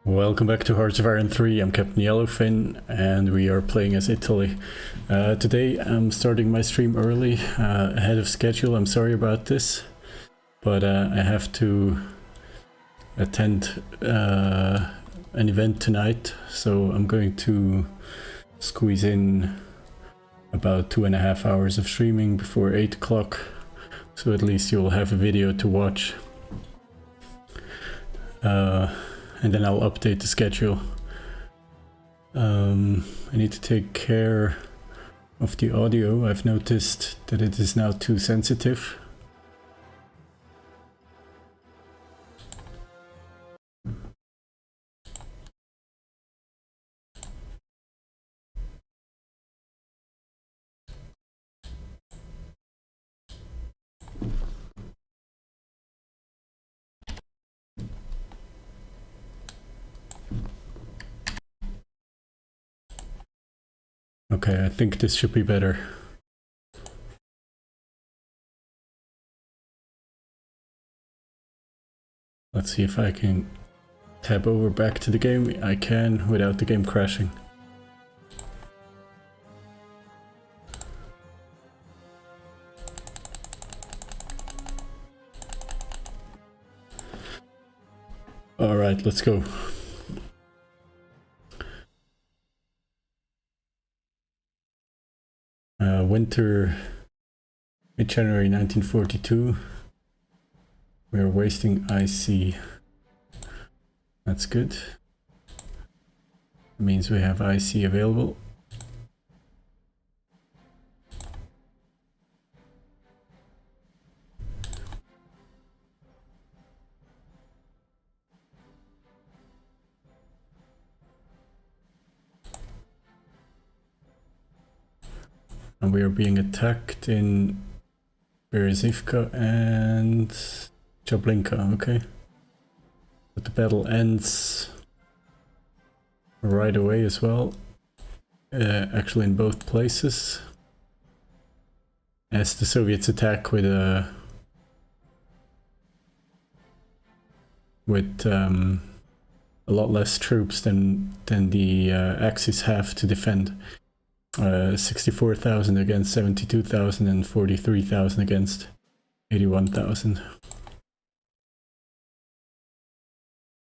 Welcome back to Hearts of Iron 3. I'm Captain Yellowfin and we are playing as Italy. Today I'm starting my stream early, ahead of schedule. I'm sorry about this, but I have to attend an event tonight, so I'm going to squeeze in about 2.5 hours of streaming before 8 o'clock, so at least you'll have a video to watch. And then I'll update the schedule. I need to take care of the audio. I've noticed that it is now too sensitive. Okay, I think this should be better. Let's see if I can tab over back to the game. I can without the game crashing. Alright, let's go. Winter, mid-January 1942. We are wasting IC. That's good. It means we have IC available. And we are being attacked in Berezivka and Jablinka, okay. But the battle ends right away as well. Actually in both places. As the Soviets attack with a lot less troops than the Axis have to defend. 64,000 against 72,000 and 43,000 against 81,000.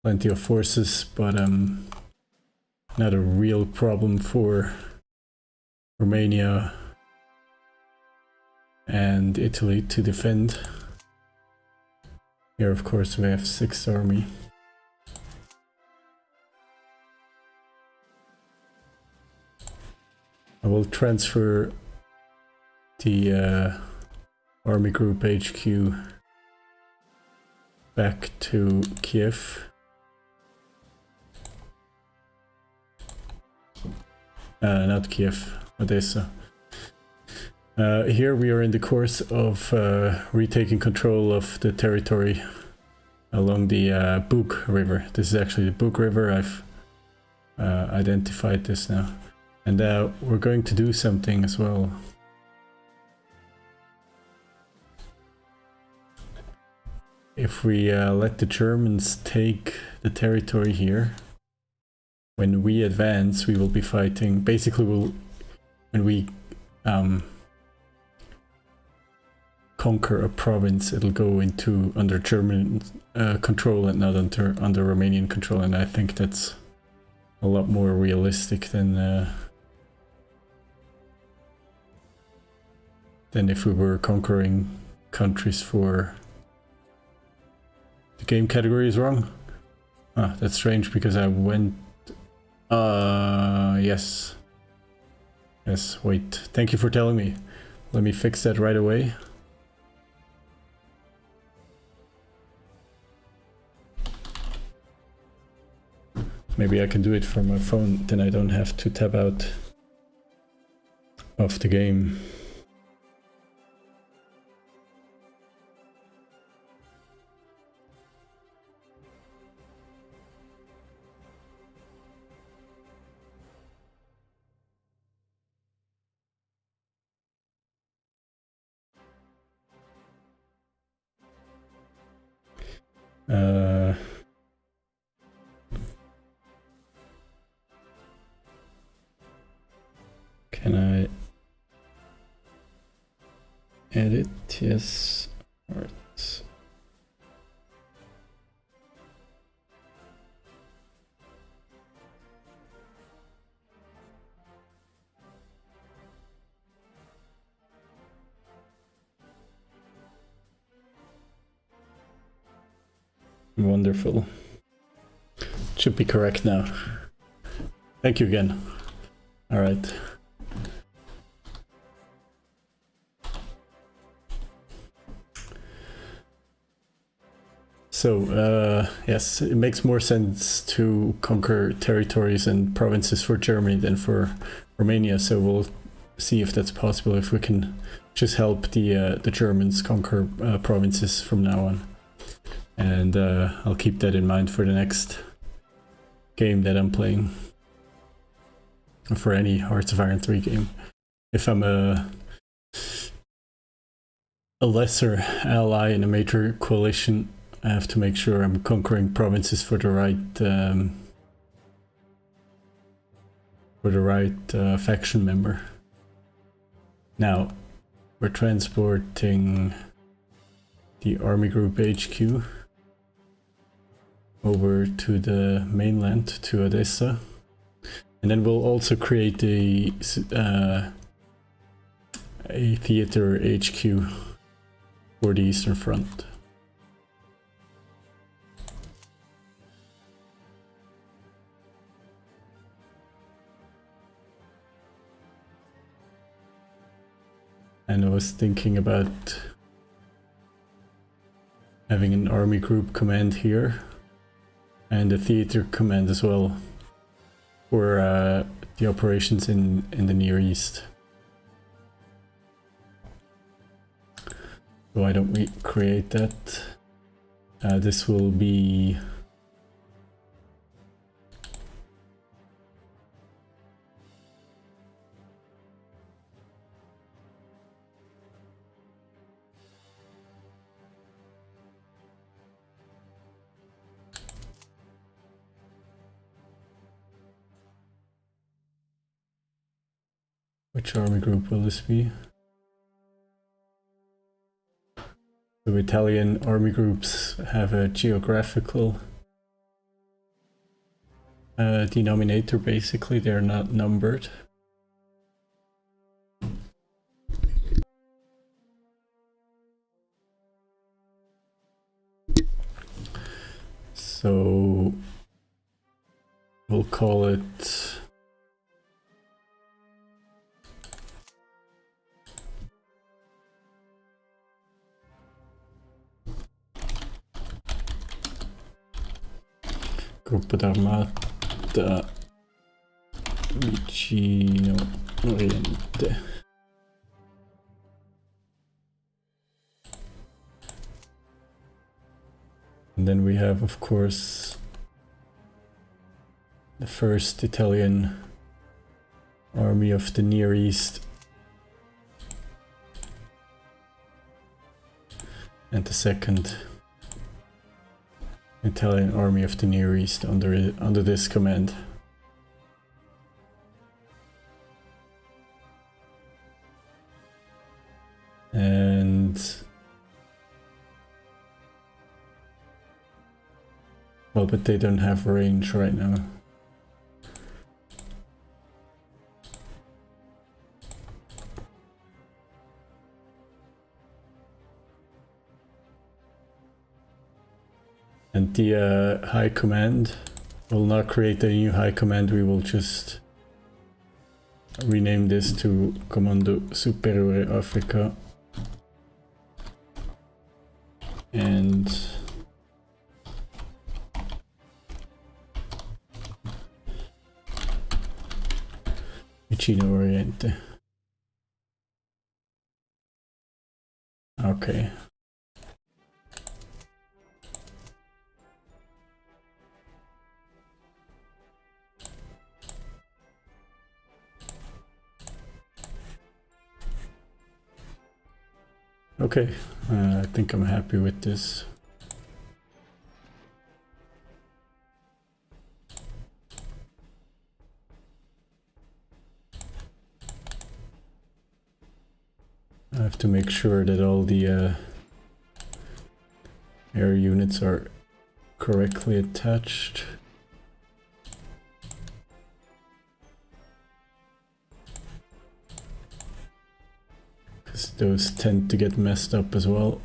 Plenty of forces, but not a real problem for Romania and Italy to defend. Here, of course, we have 6th Army. I will transfer the Army Group HQ back to Kiev. Not Kiev, Odessa. Here we are in the course of retaking control of the territory along the Bug River. This is actually the Bug River. I've identified this now. And we're going to do something as well. If we let the Germans take the territory here, when we advance, we will be fighting. Basically, when we conquer a province, it'll go under German control and not under Romanian control. And I think that's a lot more realistic than if we were conquering countries for... The game category is wrong? Ah, that's strange because I went... yes. Yes, wait. Thank you for telling me. Let me fix that right away. Maybe I can do it from my phone, then I don't have to tab out of the game. yes. Alright. Wonderful. Should be correct now. Thank you again. Alright. So, yes, it makes more sense to conquer territories and provinces for Germany than for Romania, so we'll see if that's possible, if we can just help the Germans conquer provinces from now on. And I'll keep that in mind for the next game that I'm playing. For any Hearts of Iron 3 game. If I'm a lesser ally in a major coalition, I have to make sure I'm conquering provinces for the right faction member. Now, we're transporting the army group HQ over to the mainland, to Odessa. And then we'll also create a theater HQ for the Eastern Front. And I was thinking about having an army group command here and a theater command as well for the operations in the Near East. So why don't we create that? This will be which army group will this be? The Italian army groups have a geographical denominator, basically, they're not numbered. So we'll call it Gruppo d'Armata Vicino Oriente. And then we have, of course, the first Italian army of the Near East and the second Italian army of the Near East under this command. And well, but they don't have range right now. And the High Command will not create a new High Command, we will just rename this to Comando Superiore Africa. And Vicino Oriente. Okay. Okay, I think I'm happy with this. I have to make sure that all the air units are correctly attached. Because those tend to get messed up as well.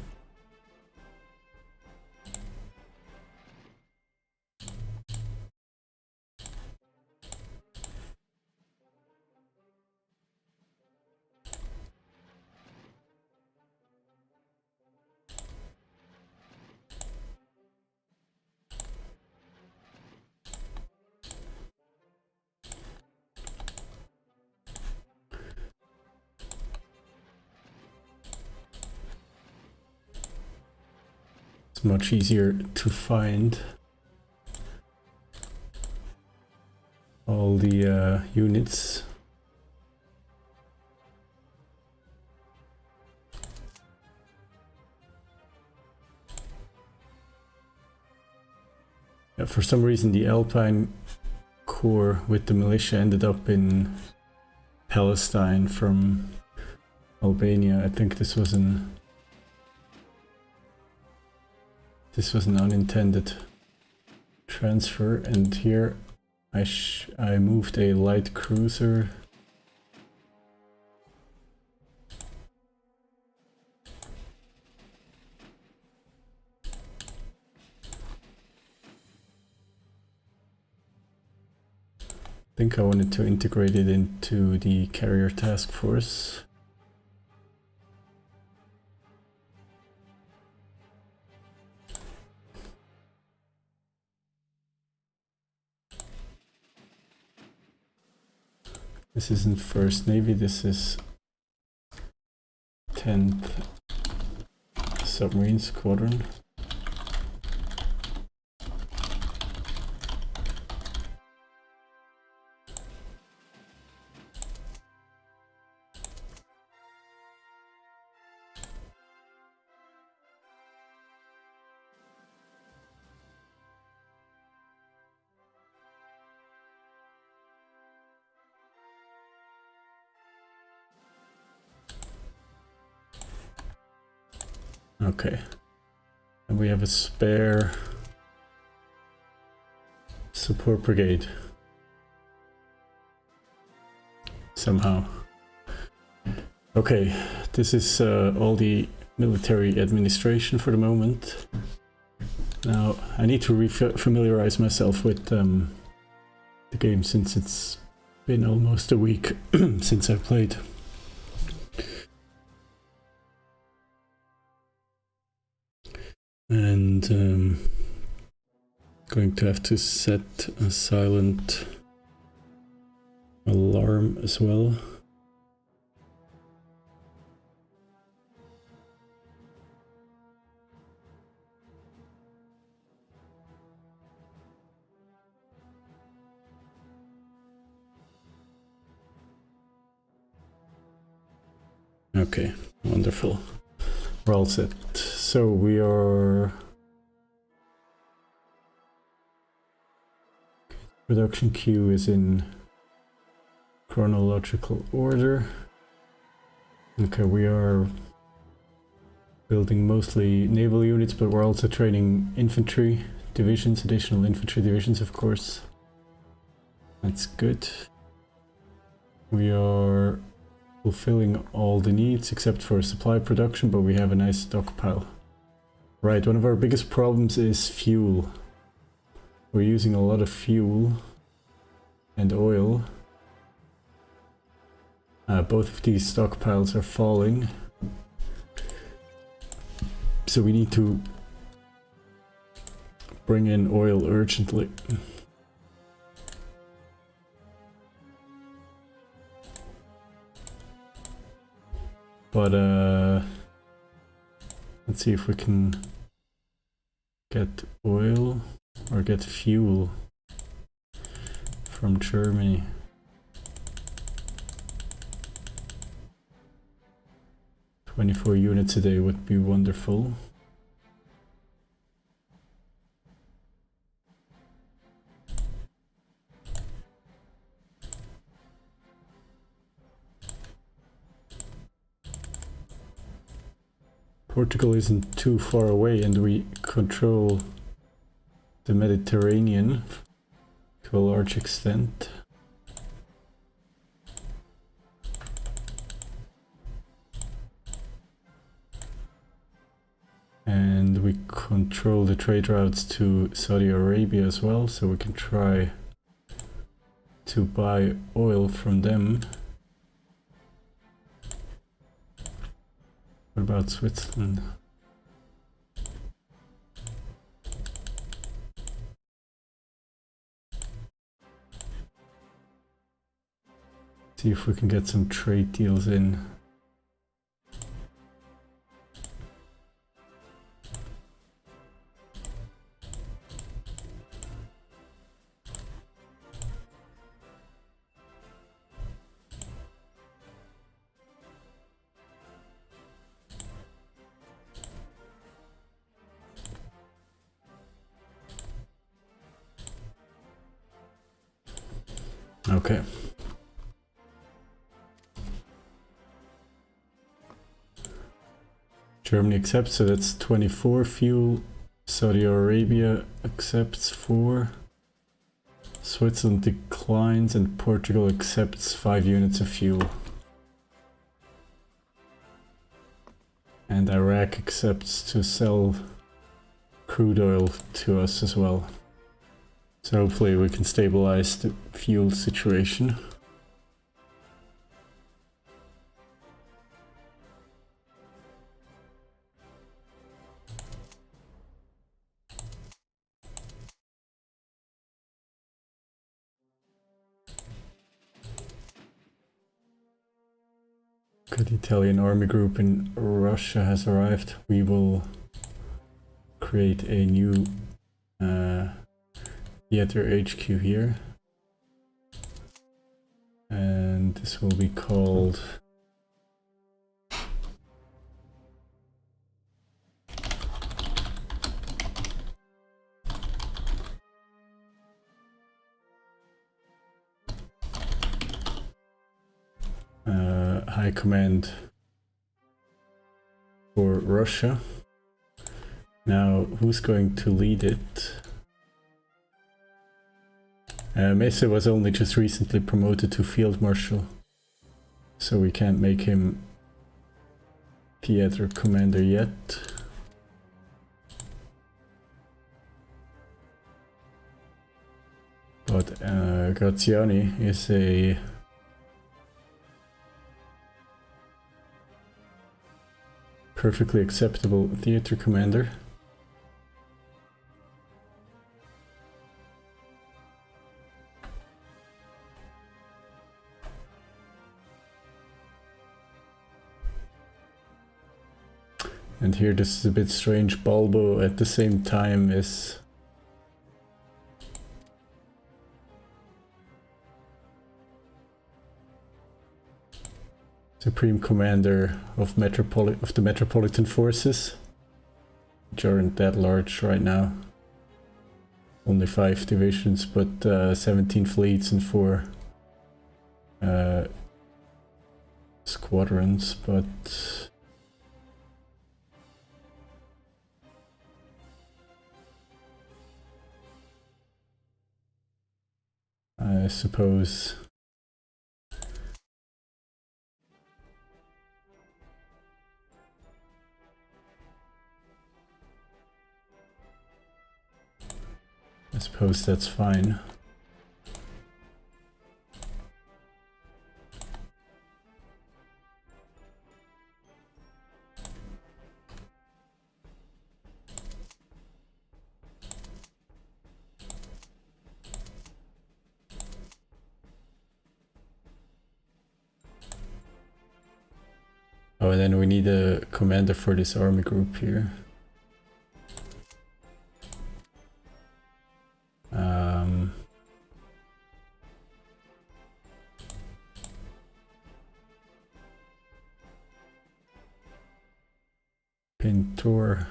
It's much easier to find all the units. Yeah, for some reason the Alpine Corps with the militia ended up in Palestine from Albania. I think this was an unintended transfer, and here I moved a light cruiser. I think I wanted to integrate it into the carrier task force. This isn't 1st Navy, this is 10th Submarine Squadron. Okay, and we have a spare support brigade somehow. Okay, this is all the military administration for the moment. Now I need to familiarize myself with the game, since it's been almost a week since I played. And going to have to set a silent alarm as well. Okay, wonderful. We're all set. So we are... Production queue is in chronological order. Okay, we are building mostly naval units, but we're also training infantry divisions, additional infantry divisions, of course. That's good. We are fulfilling all the needs except for supply production, but we have a nice stockpile. Right, one of our biggest problems is fuel. We're using a lot of fuel and oil. Both of these stockpiles are falling. So we need to bring in oil urgently. But let's see if we can get oil or get fuel from Germany. "24 units a day would be wonderful." Portugal isn't too far away and we control the Mediterranean to a large extent. And we control the trade routes to Saudi Arabia as well, so we can try to buy oil from them. What about Switzerland? See if we can get some trade deals in. Okay. Germany accepts, so that's 24 fuel. Saudi Arabia accepts 4. Switzerland declines and Portugal accepts 5 units of fuel. And Iraq accepts to sell crude oil to us as well. So hopefully we can stabilize the fuel situation. Okay, the Italian army group in Russia has arrived. We will create a new theater HQ here. And this will be called High Command for Russia. Now, who's going to lead it? Mesa was only just recently promoted to Field Marshal, so we can't make him theater commander yet. But Graziani is a perfectly acceptable theater commander. And here this is a bit strange. Balbo at the same time is Supreme Commander of the Metropolitan Forces, which aren't that large right now. Only 5 divisions, but 17 fleets and 4 squadrons, but I suppose that's fine. Oh, and then we need a commander for this army group here. Pintor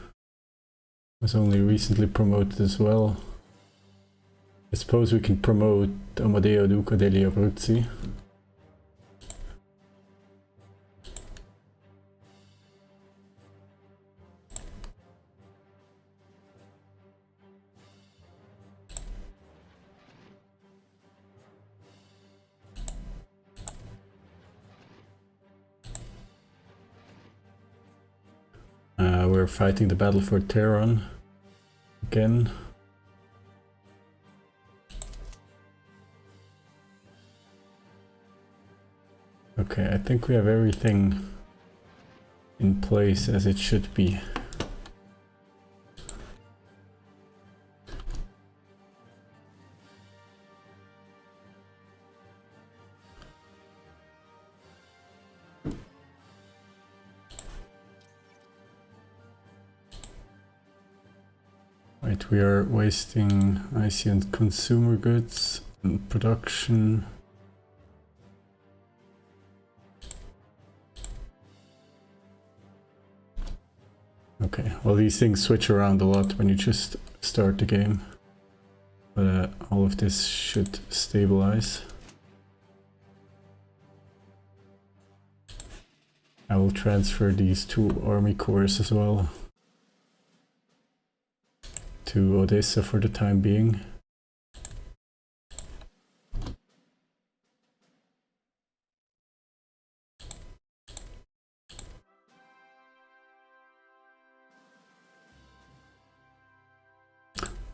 was only recently promoted as well. I suppose we can promote Amadeo Duca degli Abruzzi. we're fighting the battle for Tehran again. Okay, I think we have everything in place as it should be. Right, we are wasting IC and consumer goods and production. Okay, well these things switch around a lot when you just start the game, but all of this should stabilize. I will transfer these 2 army corps as well to Odessa for the time being.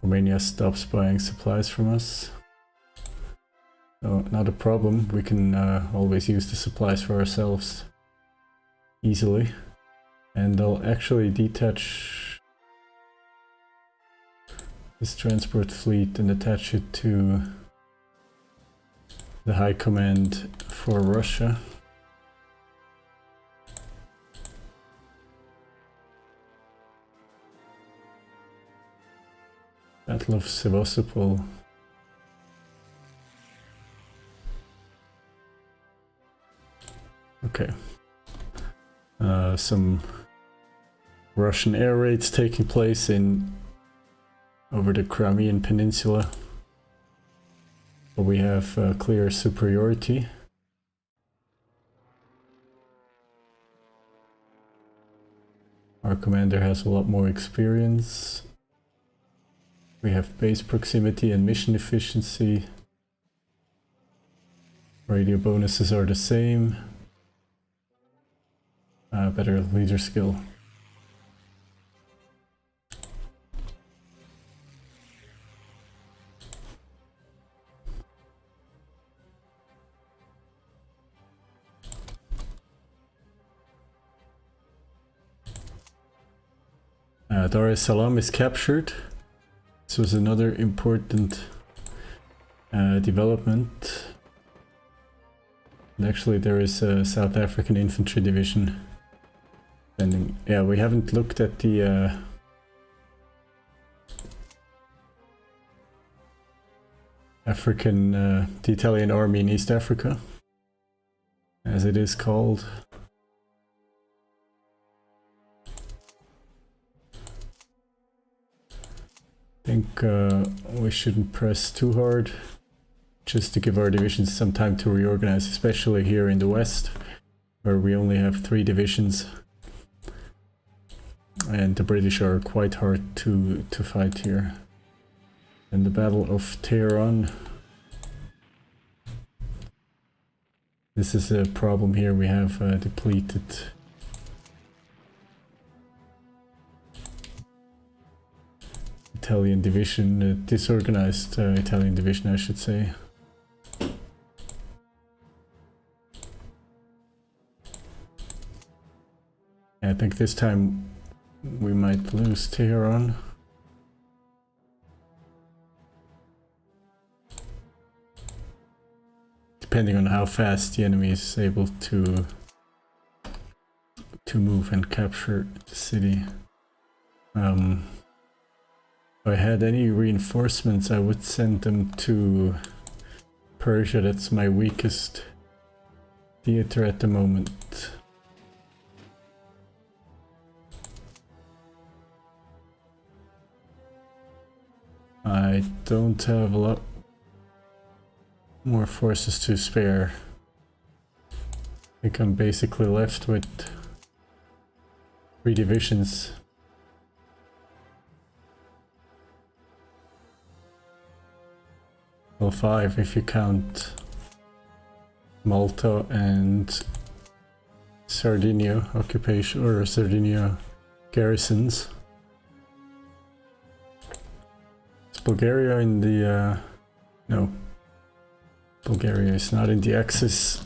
Romania stops buying supplies from us. So not a problem, we can always use the supplies for ourselves easily. And I'll actually detach this transport fleet and attach it to the High Command for Russia. Battle of Sevastopol. Okay. Some Russian air raids taking place over the Crimean Peninsula. But we have clear superiority. Our commander has a lot more experience. We have base proximity and mission efficiency. Radio bonuses are the same. Better leader skill. Dar es Salaam is captured. This was another important development. And actually there is a South African infantry division. And yeah, we haven't looked at the the Italian army in East Africa, as it is called. I think we shouldn't press too hard, just to give our divisions some time to reorganize, especially here in the west, where we only have 3 divisions. And the British are quite hard to fight here. And the Battle of Tehran. This is a problem here, we have depleted Italian division, disorganized Italian division I should say. I think this time we might lose Tehran. Depending on how fast the enemy is able to move and capture the city. If I had any reinforcements, I would send them to Persia. That's my weakest theater at the moment. I don't have a lot more forces to spare. I think I'm basically left with 3 divisions. Well, 5 if you count Malta and Sardinia occupation, or Sardinia garrisons. Is Bulgaria in the... no. Bulgaria is not in the Axis.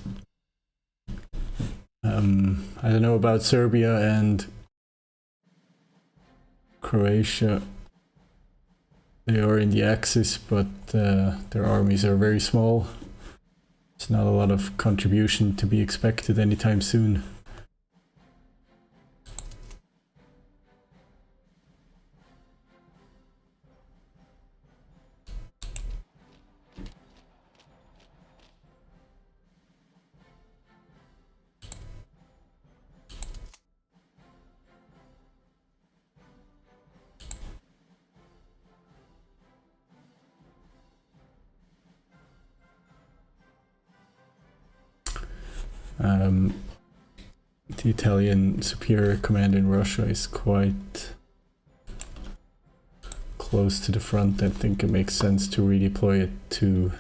I don't know about Serbia and Croatia. They are in the Axis, but their armies are very small. There's not a lot of contribution to be expected anytime soon. The Italian superior command in Russia is quite close to the front. I think it makes sense to redeploy it to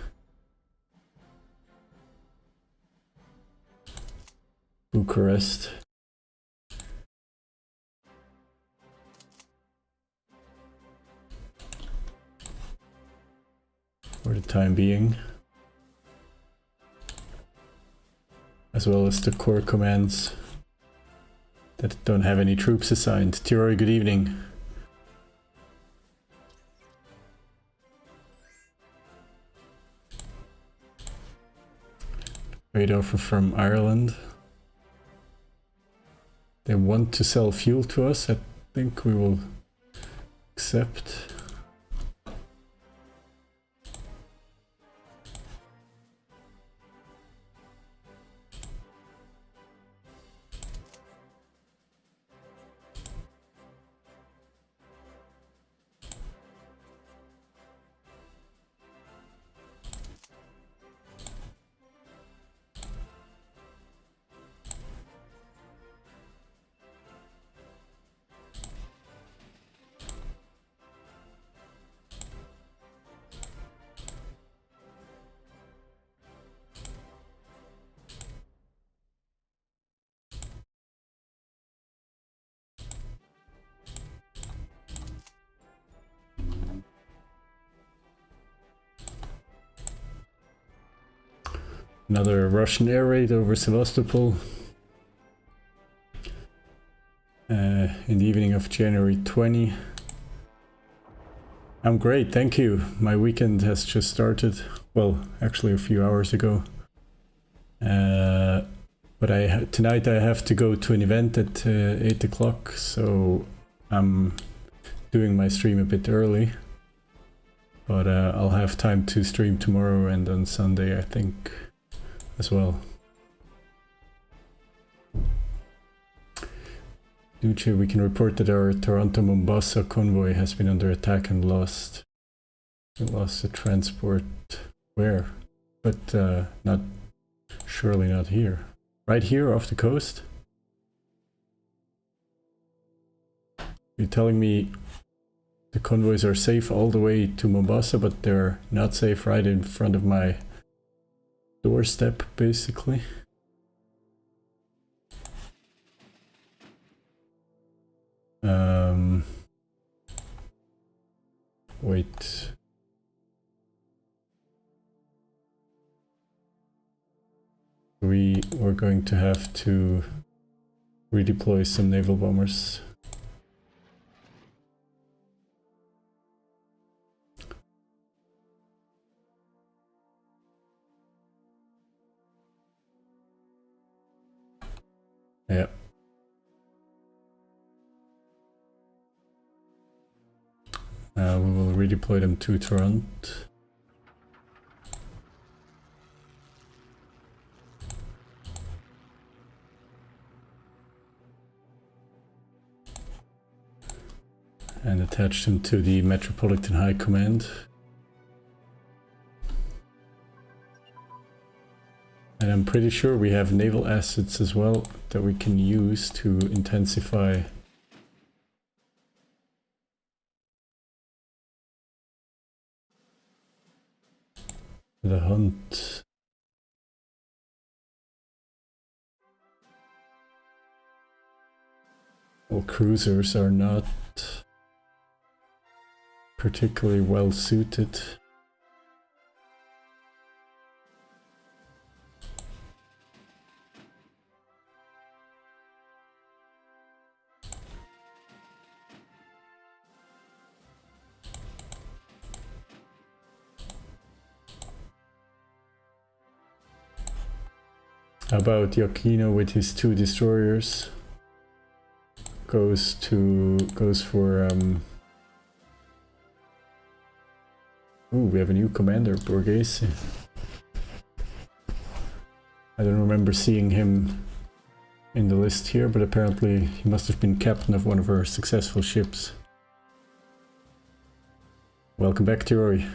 Bucharest. For the time being. As well as the core commands that don't have any troops assigned. Tiroi, good evening. Trade offer from Ireland. They want to sell fuel to us. I think we will accept. Another Russian air raid over Sevastopol in the evening of January 20. I'm great, thank you. My weekend has just started. Well, actually a few hours ago. But tonight I have to go to an event at 8 o'clock, so I'm doing my stream a bit early. But I'll have time to stream tomorrow and on Sunday, I think, as well. Duce, we can report that our Toronto-Mombasa convoy has been under attack and lost. We lost the transport. Where? But not, surely not here. Right here off the coast? You're telling me the convoys are safe all the way to Mombasa, but they're not safe right in front of my doorstep, basically. Wait. We're going to have to redeploy some naval bombers. Yeah. We will redeploy them to Toronto. And attach them to the Metropolitan High Command. And I'm pretty sure we have naval assets as well that we can use to intensify the hunt. Well, cruisers are not particularly well suited. How about Giacchino with his 2 destroyers? Goes for Ooh, we have a new commander, Borghese. I don't remember seeing him in the list here, but apparently he must have been captain of one of our successful ships. Welcome back, Tiroi.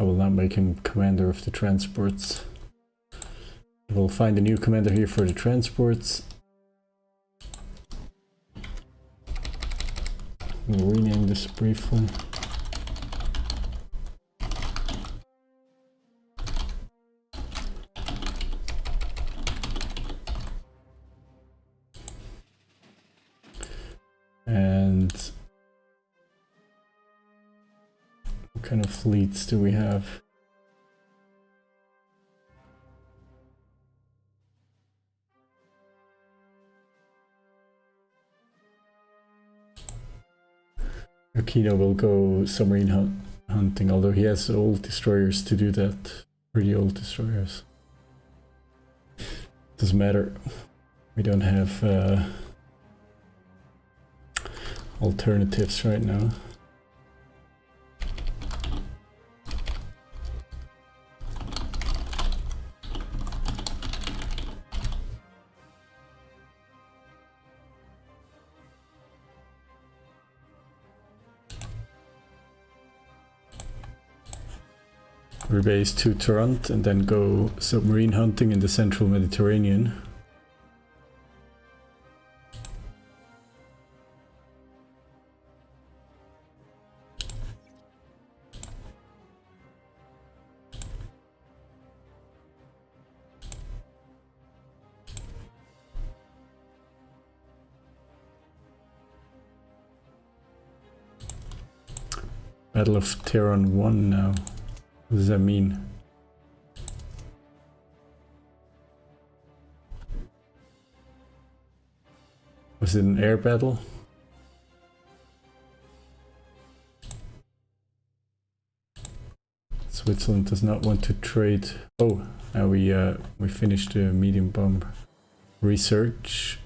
I will not make him commander of the transports. We'll find a new commander here for the transports. We'll rename this briefly. And what kind of fleets do we have? Aquino will go submarine hunting, although he has old destroyers to do that. Pretty old destroyers. Doesn't matter. We don't have alternatives right now. Rebase to Toronto and then go submarine hunting in the central Mediterranean. Battle of Tehran 1 now. What does that mean? Was it an air battle? Switzerland does not want to trade. Oh, now we finished the medium bomb research.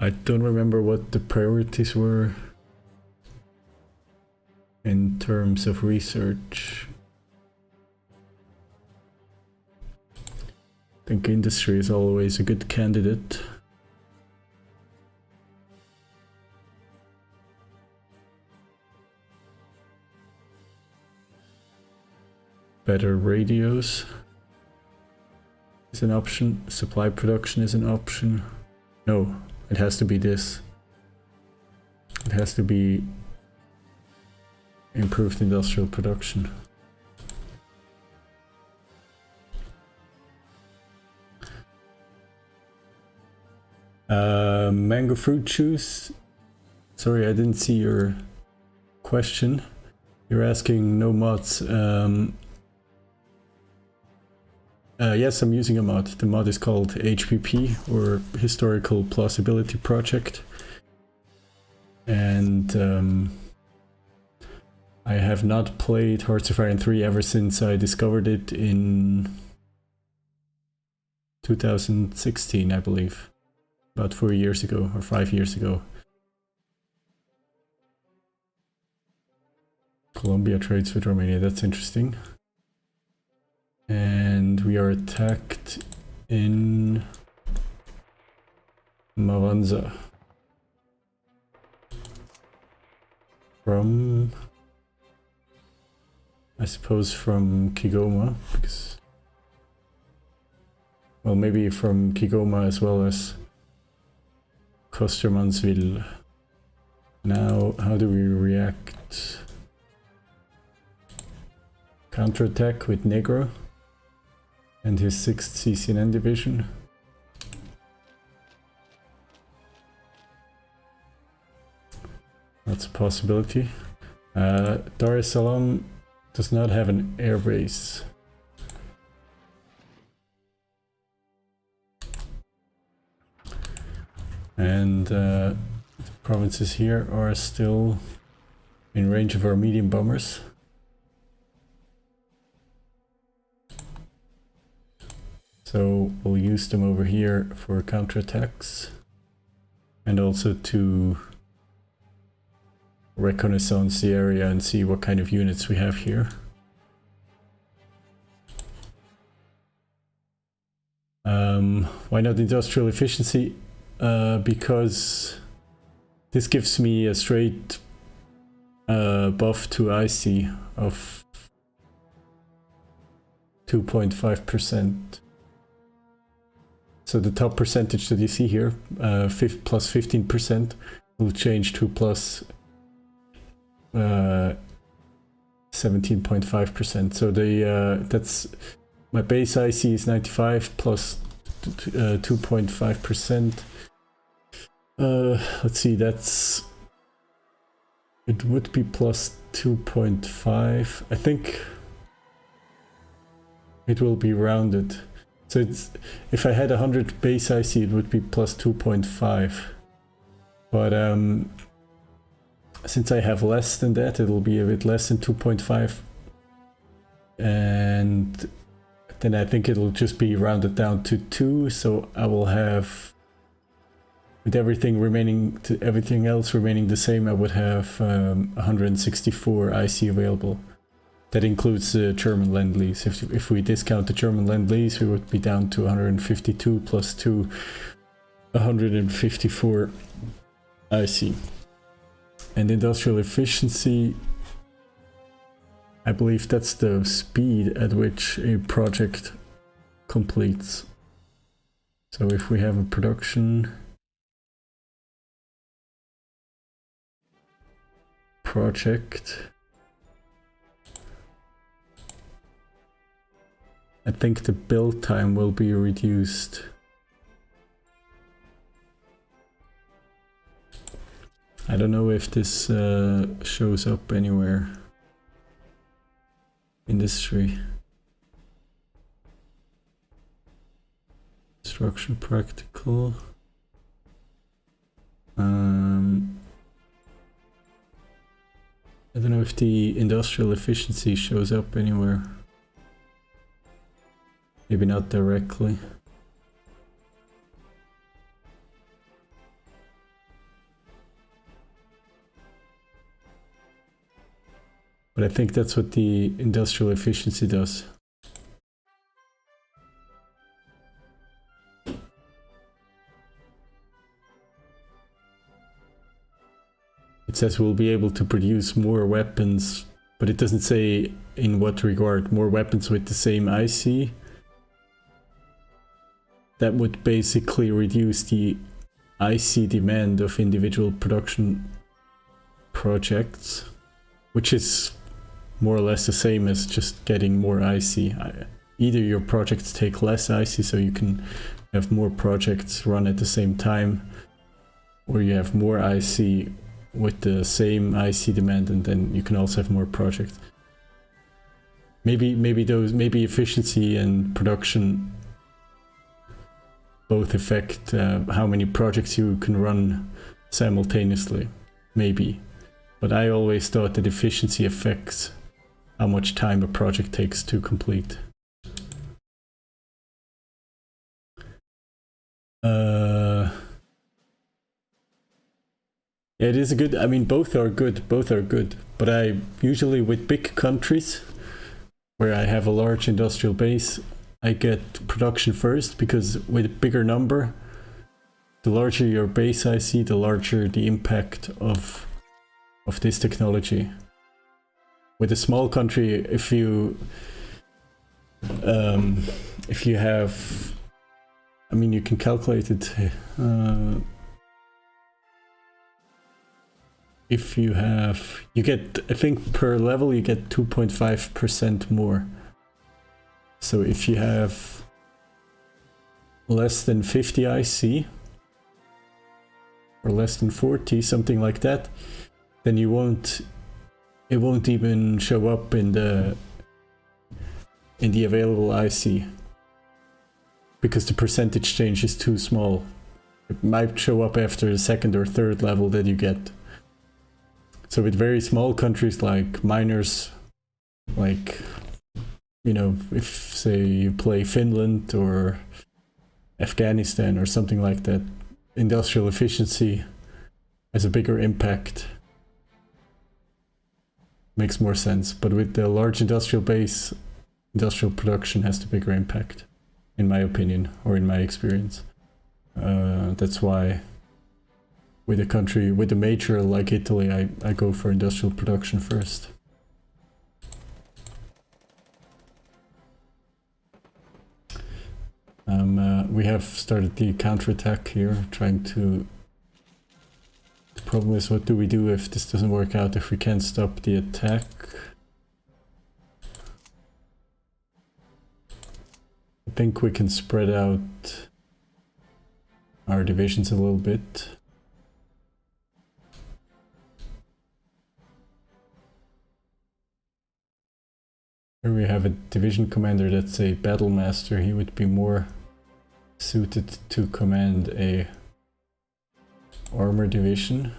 I don't remember what the priorities were in terms of research. I think industry is always a good candidate. Better radios is an option. Supply production is an option. No, it has to be this. It has to be improved industrial production. Mango fruit juice. Sorry, I didn't see your question. You're asking no mods. Yes, I'm using a mod. The mod is called HPP, or Historical Plausibility Project. And I have not played Hearts of Iron 3 ever since I discovered it in 2016, I believe. About 4 years ago, or 5 years ago. Colombia trades with Romania, that's interesting. And we are attacked in Mavanza from, I suppose, from Kigoma, because, well, maybe from Kigoma as well as Kostermansville. Now, how do we react? Counterattack with Negro and his 6th CCNN division. That's a possibility. Dar es Salaam does not have an air base. And the provinces here are still in range of our medium bombers. So we'll use them over here for counterattacks and also to reconnaissance the area and see what kind of units we have here. Why not industrial efficiency? Because this gives me a straight buff to IC of 2.5%. So the top percentage that you see here, plus 15%, will change to plus 17.5%. So that's my base IC is 95 plus 2.5%. Let's see, it would be plus 2.5. I think it will be rounded. So if I had 100 base IC, it would be plus 2.5. But since I have less than that, it'll be a bit less than 2.5. And then I think it'll just be rounded down to 2. So I will have, with everything else remaining the same, I would have 164 IC available. That includes the German Lend-Lease. If we discount the German Lend-Lease, we would be down to 152 plus 2, 154 IC. And industrial efficiency, I believe that's the speed at which a project completes. So if we have a production project, I think the build time will be reduced. I don't know if this shows up anywhere. Industry. Construction practical. I don't know if the industrial efficiency shows up anywhere. Maybe not directly. But I think that's what the industrial efficiency does. It says we'll be able to produce more weapons, but it doesn't say in what regard. More weapons with the same IC. That would basically reduce the IC demand of individual production projects, which is more or less the same as just getting more IC. Either your projects take less IC so you can have more projects run at the same time, or you have more IC with the same IC demand and then you can also have more projects. Maybe efficiency and production both affect how many projects you can run simultaneously, maybe. But I always thought that efficiency affects how much time a project takes to complete. Yeah, it is a good, I mean, both are good, but I usually, with big countries where I have a large industrial base, I get production first, because with a bigger number, the larger your base IC, the larger the impact of this technology. With a small country, if you have, I mean, you can calculate it. if you have, you get, I think per level you get 2.5% more. So if you have less than 50 IC, or less than 40, something like that, then you won't, it won't even show up in the available IC, because the percentage change is too small. It might show up after the second or third level that you get. So with very small countries like minors, like, you know, if say you play Finland or Afghanistan or something like that, industrial efficiency has a bigger impact. Makes more sense. But with the large industrial base, industrial production has the bigger impact, in my opinion, or in my experience. That's why with a country, with a major like Italy, I go for industrial production first. We have started the counterattack here, trying to... The problem is, what do we do if this doesn't work out, if we can't stop the attack? I think we can spread out our divisions a little bit. Here we have a division commander that's a battle master. He would be more suited to command a armor division.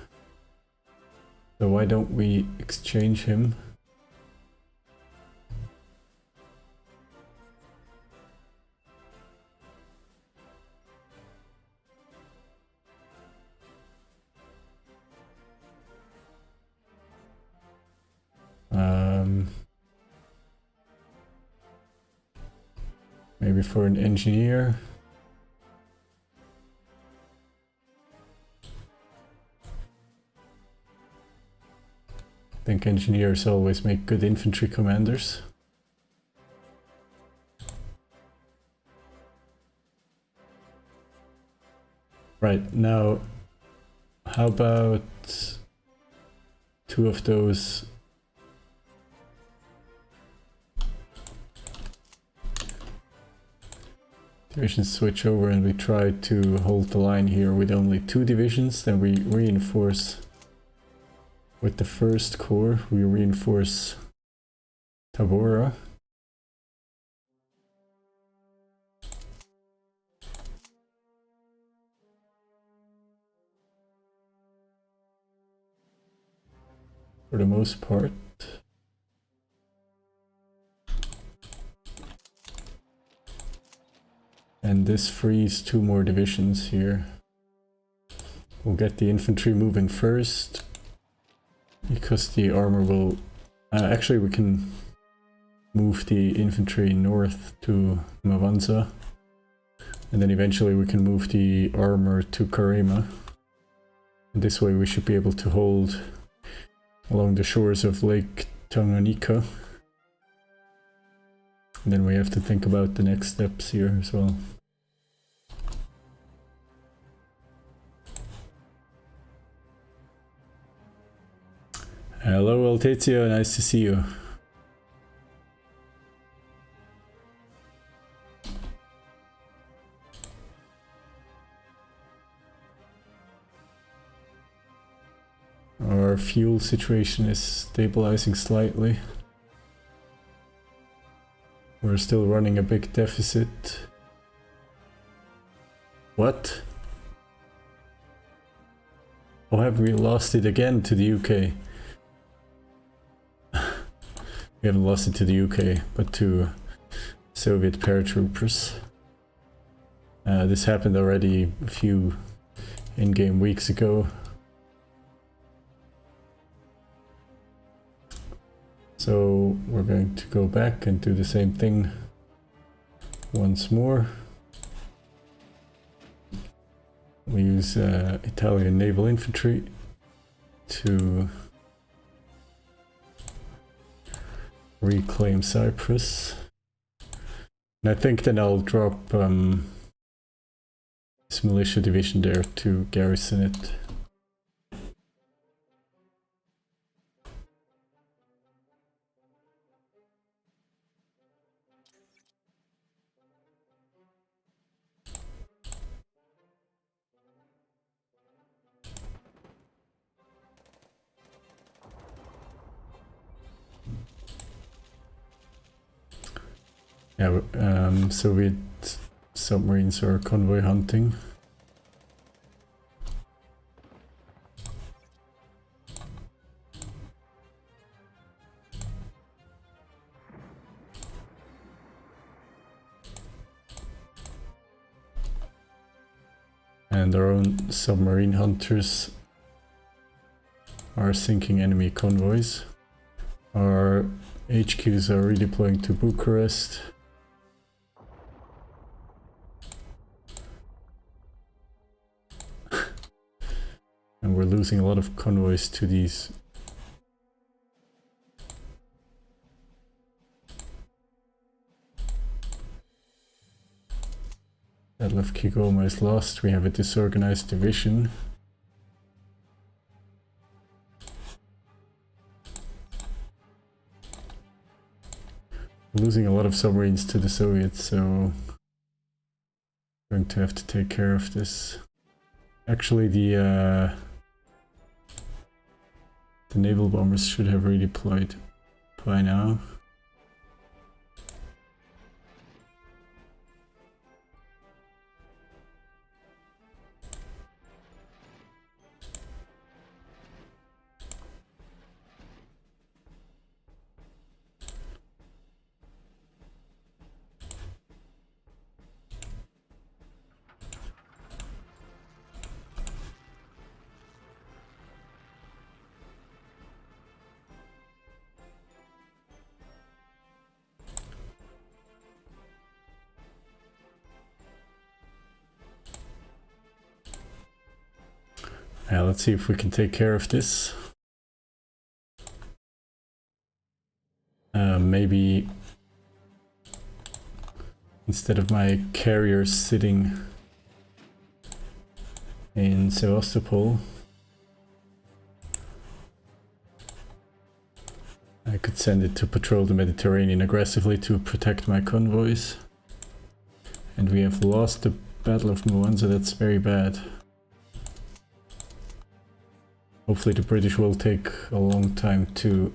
So why don't we exchange him? Maybe for an engineer. I think engineers always make good infantry commanders. Right, now how about two of those divisions switch over and we try to hold the line here with only 2 divisions, then we reinforce with the first corps, we reinforce Tabora. For the most part. And this frees 2 more divisions here. We'll get the infantry moving first, because the armor will... actually we can move the infantry north to Mavanza, and then eventually we can move the armor to Karema. And this way we should be able to hold along the shores of Lake Tanganyika. And then we have to think about the next steps here as well. Hello Altezio, nice to see you. Our fuel situation is stabilizing slightly. We're still running a big deficit. What? Oh, have we lost it again to the UK? We haven't lost it to the UK, but to Soviet paratroopers. This happened already a few in-game weeks ago. So we're going to go back and do the same thing once more. We use Italian naval infantry to reclaim Cyprus. And I think then I'll drop this militia division there to garrison it. Yeah, Soviet submarines are convoy hunting. And our own submarine hunters are sinking enemy convoys. Our HQs are redeploying to Bucharest. And we're losing a lot of convoys to these. Battle of Kigoma is lost. We have a disorganized division. Losing a lot of submarines to the Soviets, so I'm going to have to take care of this. Actually, the naval bombers should have redeployed by now. Yeah, let's see if we can take care of this. Maybe instead of my carriers sitting in Sevastopol, I could send it to patrol the Mediterranean aggressively to protect my convoys. And we have lost the Battle of Mwanza, that's very bad. Hopefully the British will take a long time to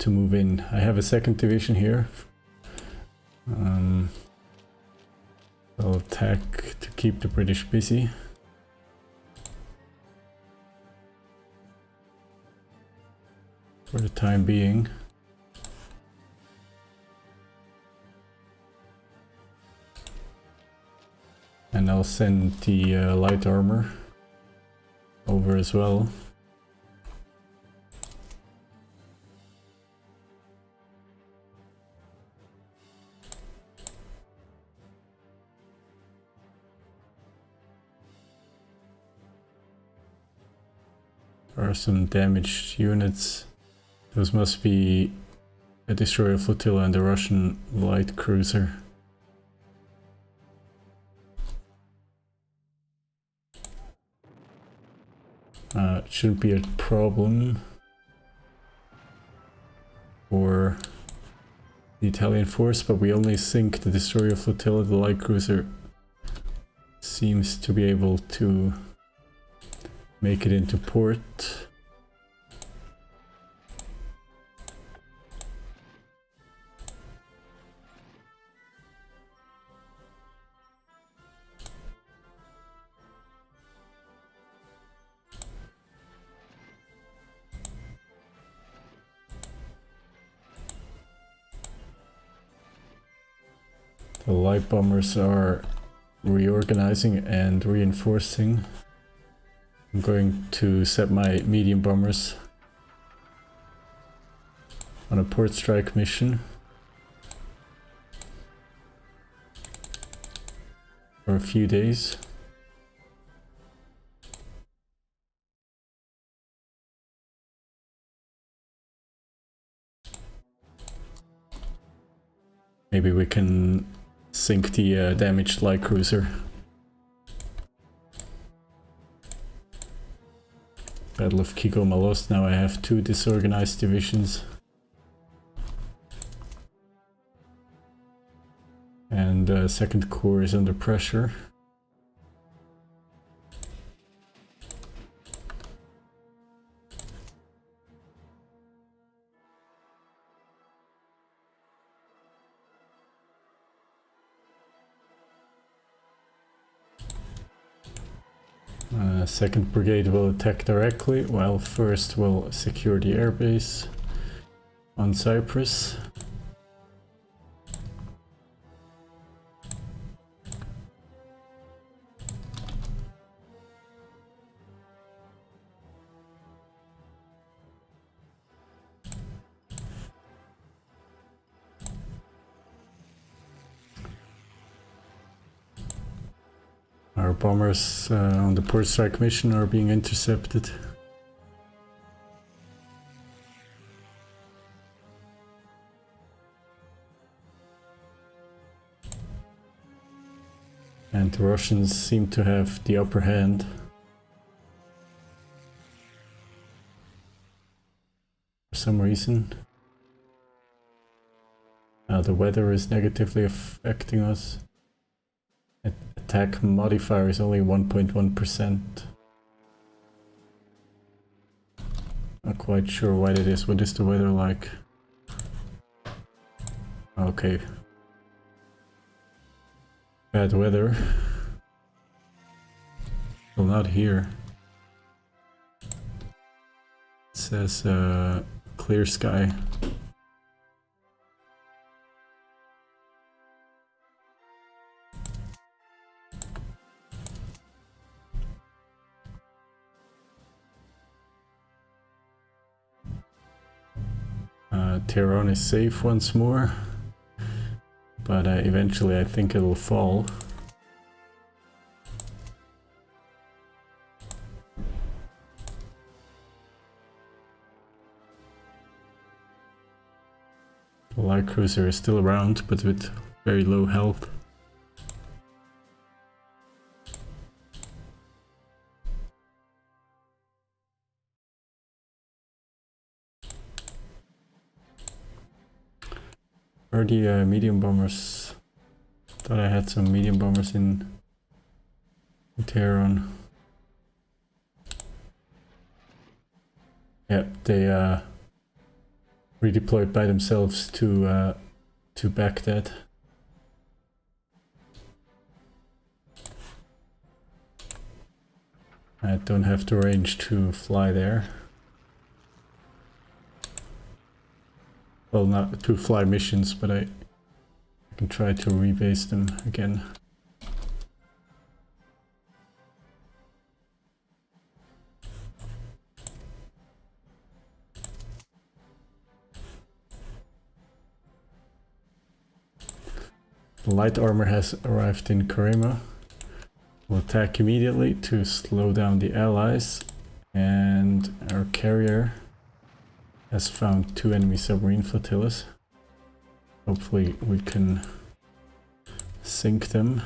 move in. I have a second division here. I'll attack to keep the British busy. For the time being. And I'll send the light armor over as well. There are some damaged units. Those must be a destroyer flotilla and a Russian light cruiser. It shouldn't be a problem for the Italian force, but we only sink the destroyer flotilla. The light cruiser seems to be able to make it into port. The light bombers are reorganizing and reinforcing. I'm going to set my medium bombers on a port strike mission for a few days. Maybe we can sink the damaged light cruiser. Battle of Kigoma lost. Now I have 2 disorganized divisions. And second corps is under pressure. Second brigade will attack directly, while first will secure the airbase on Cyprus. Our bombers on the port strike mission are being intercepted. And the Russians seem to have the upper hand. For some reason. The weather is negatively affecting us. Attack modifier is only 1.1%. Not quite sure why that is. What is the weather like? Okay. Bad weather. Well, not here. It says clear sky. Tehran is safe once more, but eventually I think it will fall. The light cruiser is still around, but with very low health. Are the medium bombers? Thought I had some medium bombers in Tehran. Yeah, they redeployed by themselves to Baghdad. I don't have the range to fly there. Well, not to fly missions, but I can try to rebase them again. The light armor has arrived in Karema. We'll attack immediately to slow down the allies, and our carrier has found 2 enemy submarine flotillas. Hopefully we can sink them.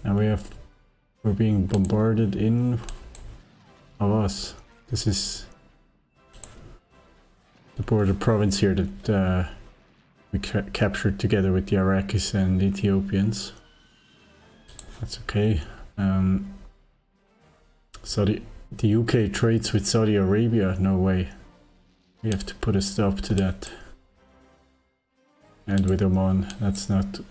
And we're being bombarded in of us. This is the border province here that we captured together with the Iraqis and the Ethiopians. That's okay. The UK trades with Saudi Arabia? No way. We have to put a stop to that. And with Oman, that's not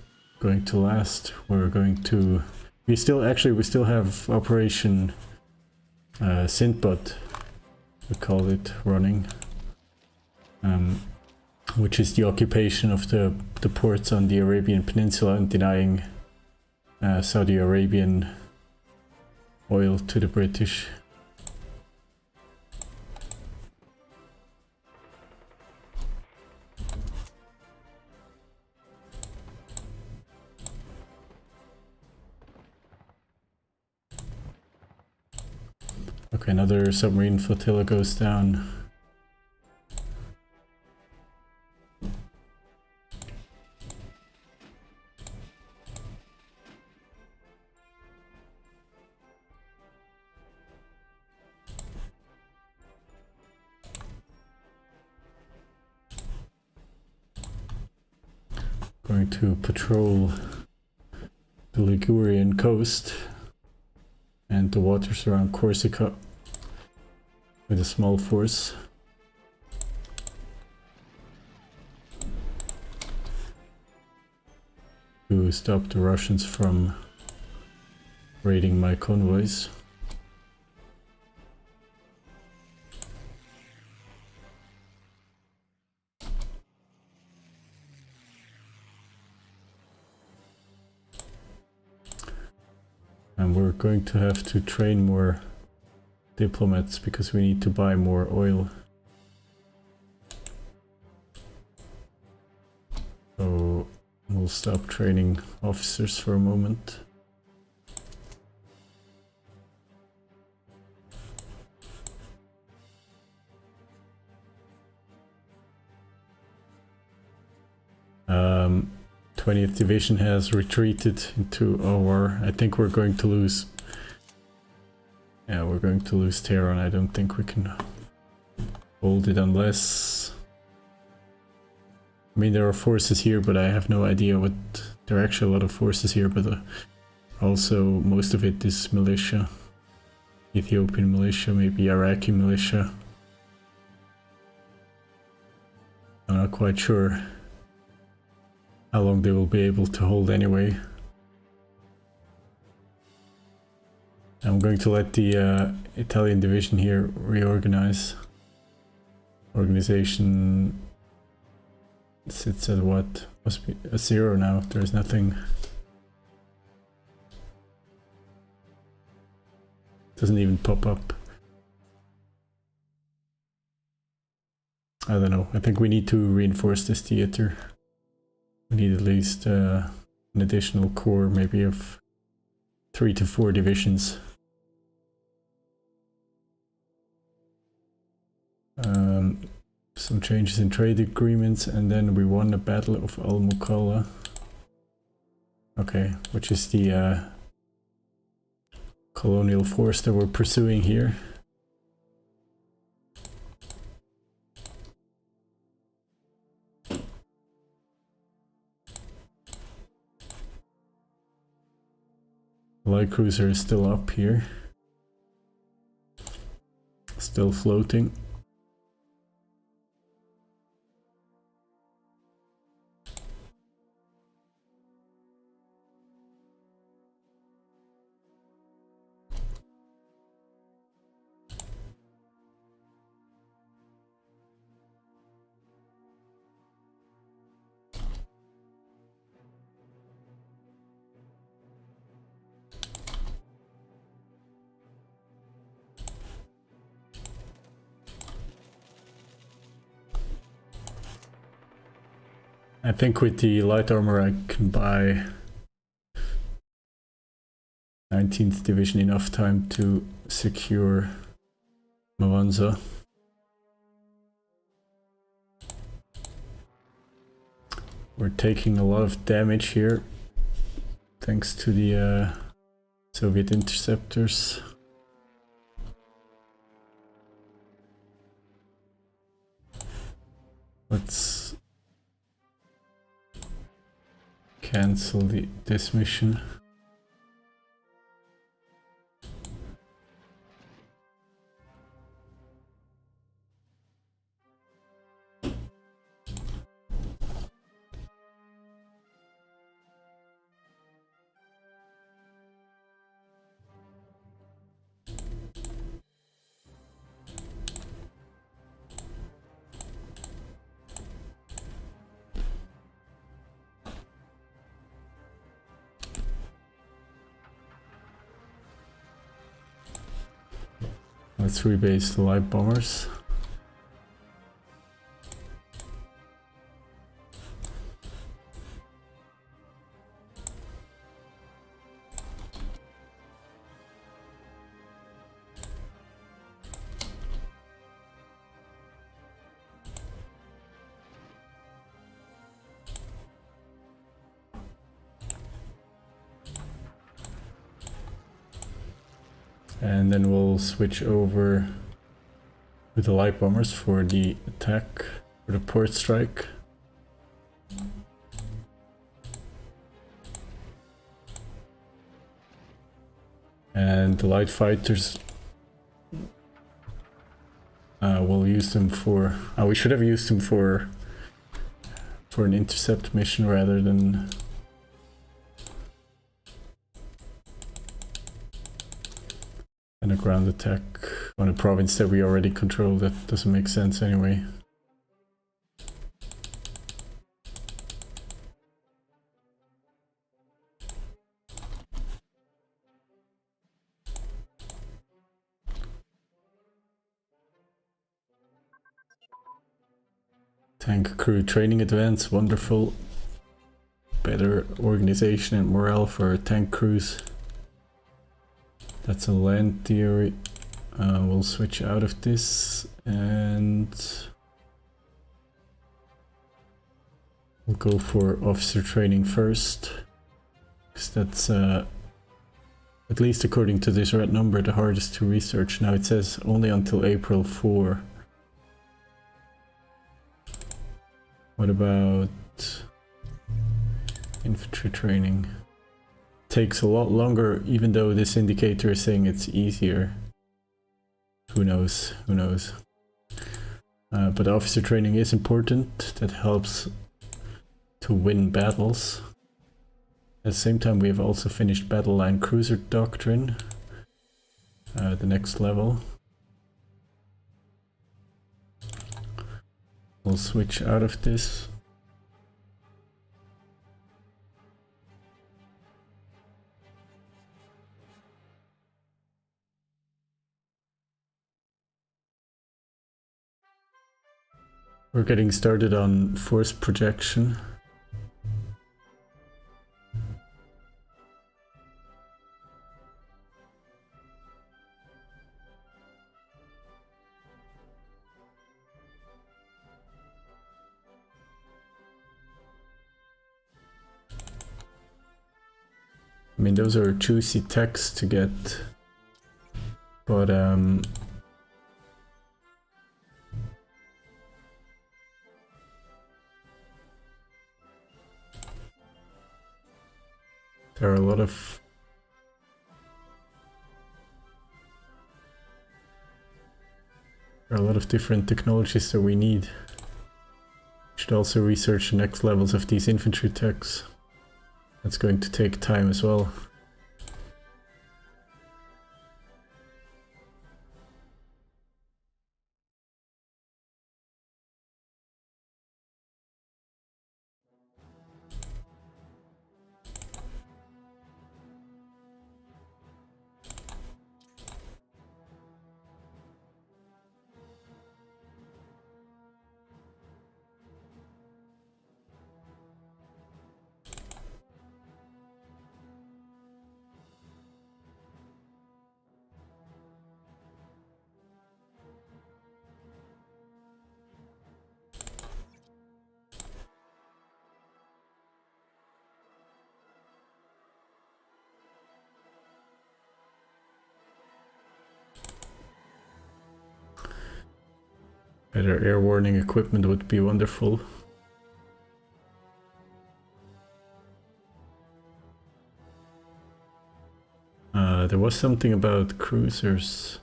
going to last. We're going to... We still have Operation Sindbad, we call it, running. Which is the occupation of the ports on the Arabian Peninsula and denying Saudi Arabian oil to the British. Okay, another submarine flotilla goes down. Going to patrol the Ligurian coast and the waters around Corsica with a small force. To stop the Russians from raiding my convoys. And we're going to have to train more diplomats because we need to buy more oil. So we'll stop training officers for a moment. Um, 20th Division has retreated into OR. I think we're going to lose. Yeah, we're going to lose Tehran. I don't think we can hold it unless... I mean, there are forces here, but I have no idea what... There are actually a lot of forces here, but also most of it is militia. Ethiopian militia, maybe Iraqi militia. I'm not quite sure how long they will be able to hold anyway. I'm going to let the Italian division here reorganize. Organization sits at what? Must be a 0 now. There's nothing. Doesn't even pop up. I don't know. I think we need to reinforce this theater. We need at least an additional corps, maybe of 3 to 4 divisions. Some changes in trade agreements, and then we won the Battle of Al-Mukalla. Okay, which is the colonial force that we're pursuing here. Light cruiser is still up here. Still floating. I think with the light armor I can buy 19th Division enough time to secure Mavanza. We're taking a lot of damage here thanks to the Soviet interceptors. Let's cancel this mission. Let's rebase the light bombers. And then we'll switch over with the light bombers for the attack, for the port strike. And the light fighters, we'll use them for... we should have used them for an intercept mission rather than... And a ground attack on a province that we already control. That doesn't make sense anyway. Tank crew training advance, wonderful. Better organization and morale for tank crews. That's a land theory. We'll switch out of this and we'll go for officer training first. Because that's, at least according to this red number, the hardest to research. Now it says only until April 4. What about infantry training? Takes a lot longer, even though this indicator is saying it's easier. Who knows? Who knows? But officer training is important. That helps to win battles. At the same time, we have also finished battle line cruiser doctrine. The next level. We'll switch out of this. We're getting started on force projection. I mean, those are juicy texts to get, but there are a lot of different technologies that we need. We should also research the next levels of these infantry techs. That's going to take time as well. Better air warning equipment would be wonderful. There was something about cruisers.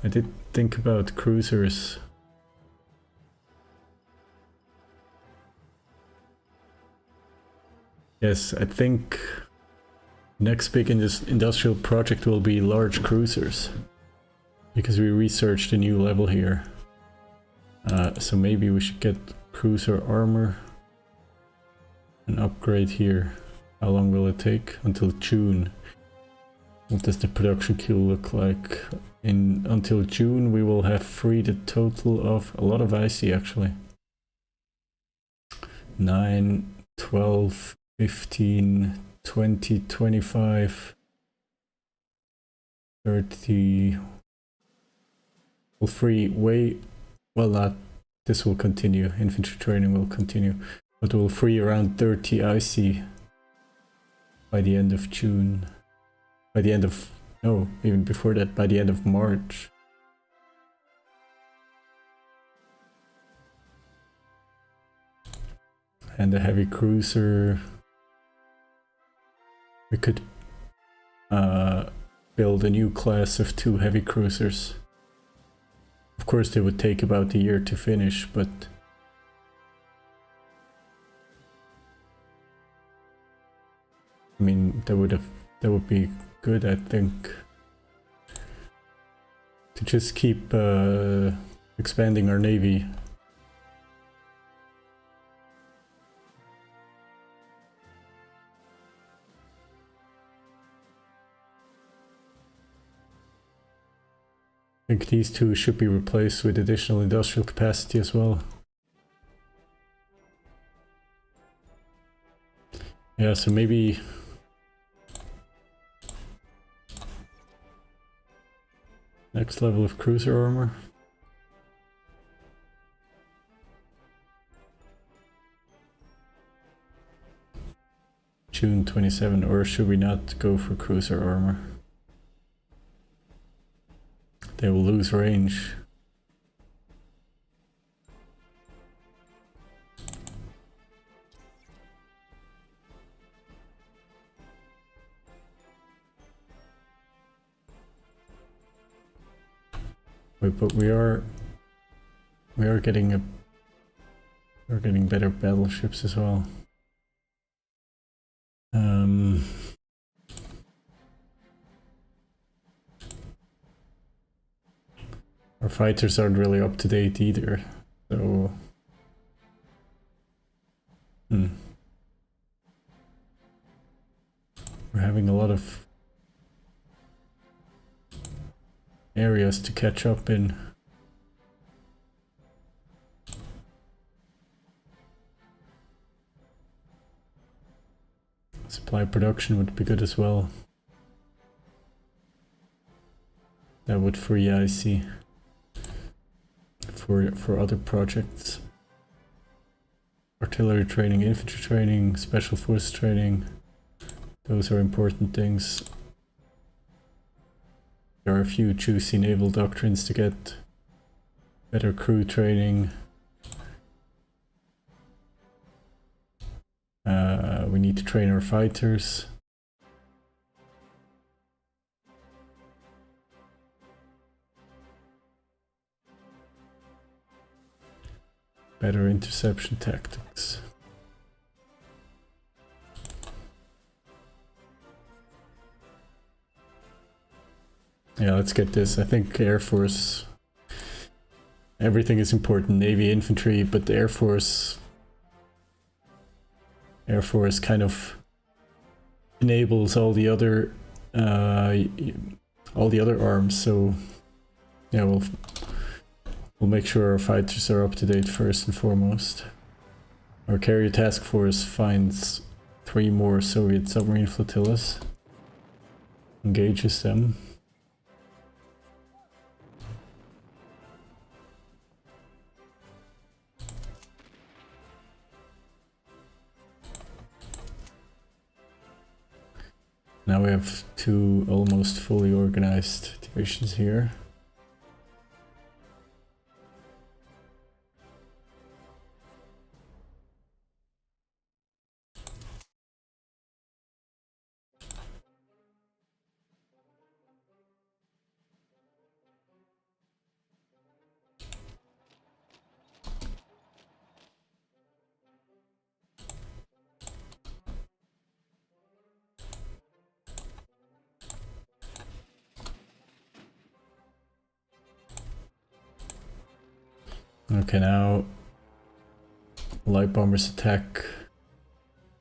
I did think about cruisers. Yes, I think next big industrial project will be large cruisers. Because we researched a new level here. So maybe we should get cruiser armor and upgrade here. How long will it take? Until June. What does the production queue look like? Until June we will have freed a total of a lot of IC actually. 9, 12, 15, 20, 25, 30. We'll free way, well not, this will continue, infantry training will continue, but we'll free around 30 IC by the end of June. By the end of, no, even before that, by the end of March. And the heavy cruiser, we could build a new class of 2 heavy cruisers. Of course they would take about a year to finish, but I mean that would be good, I think. to just keep expanding our navy. I think these two should be replaced with additional industrial capacity as well. Yeah, so maybe next level of cruiser armor. June 27, or should we not go for cruiser armor? They will lose range. Wait, but we're getting better battleships as well. Our fighters aren't really up to date either, so we're having a lot of areas to catch up in. Supply production would be good as well. That would free IC for other projects. Artillery training, infantry training, special force training. Those are important things. There are a few juicy naval doctrines to get. Better crew training. We need to train our fighters. Better interception tactics. Yeah, let's get this. I think Air Force, everything is important. Navy, infantry, but the Air Force kind of enables all the other arms. So yeah, we'll make sure our fighters are up to date first and foremost. Our carrier task force finds 3 more Soviet submarine flotillas, engages them. Now we have 2 almost fully organized divisions here. Okay, now light bombers attack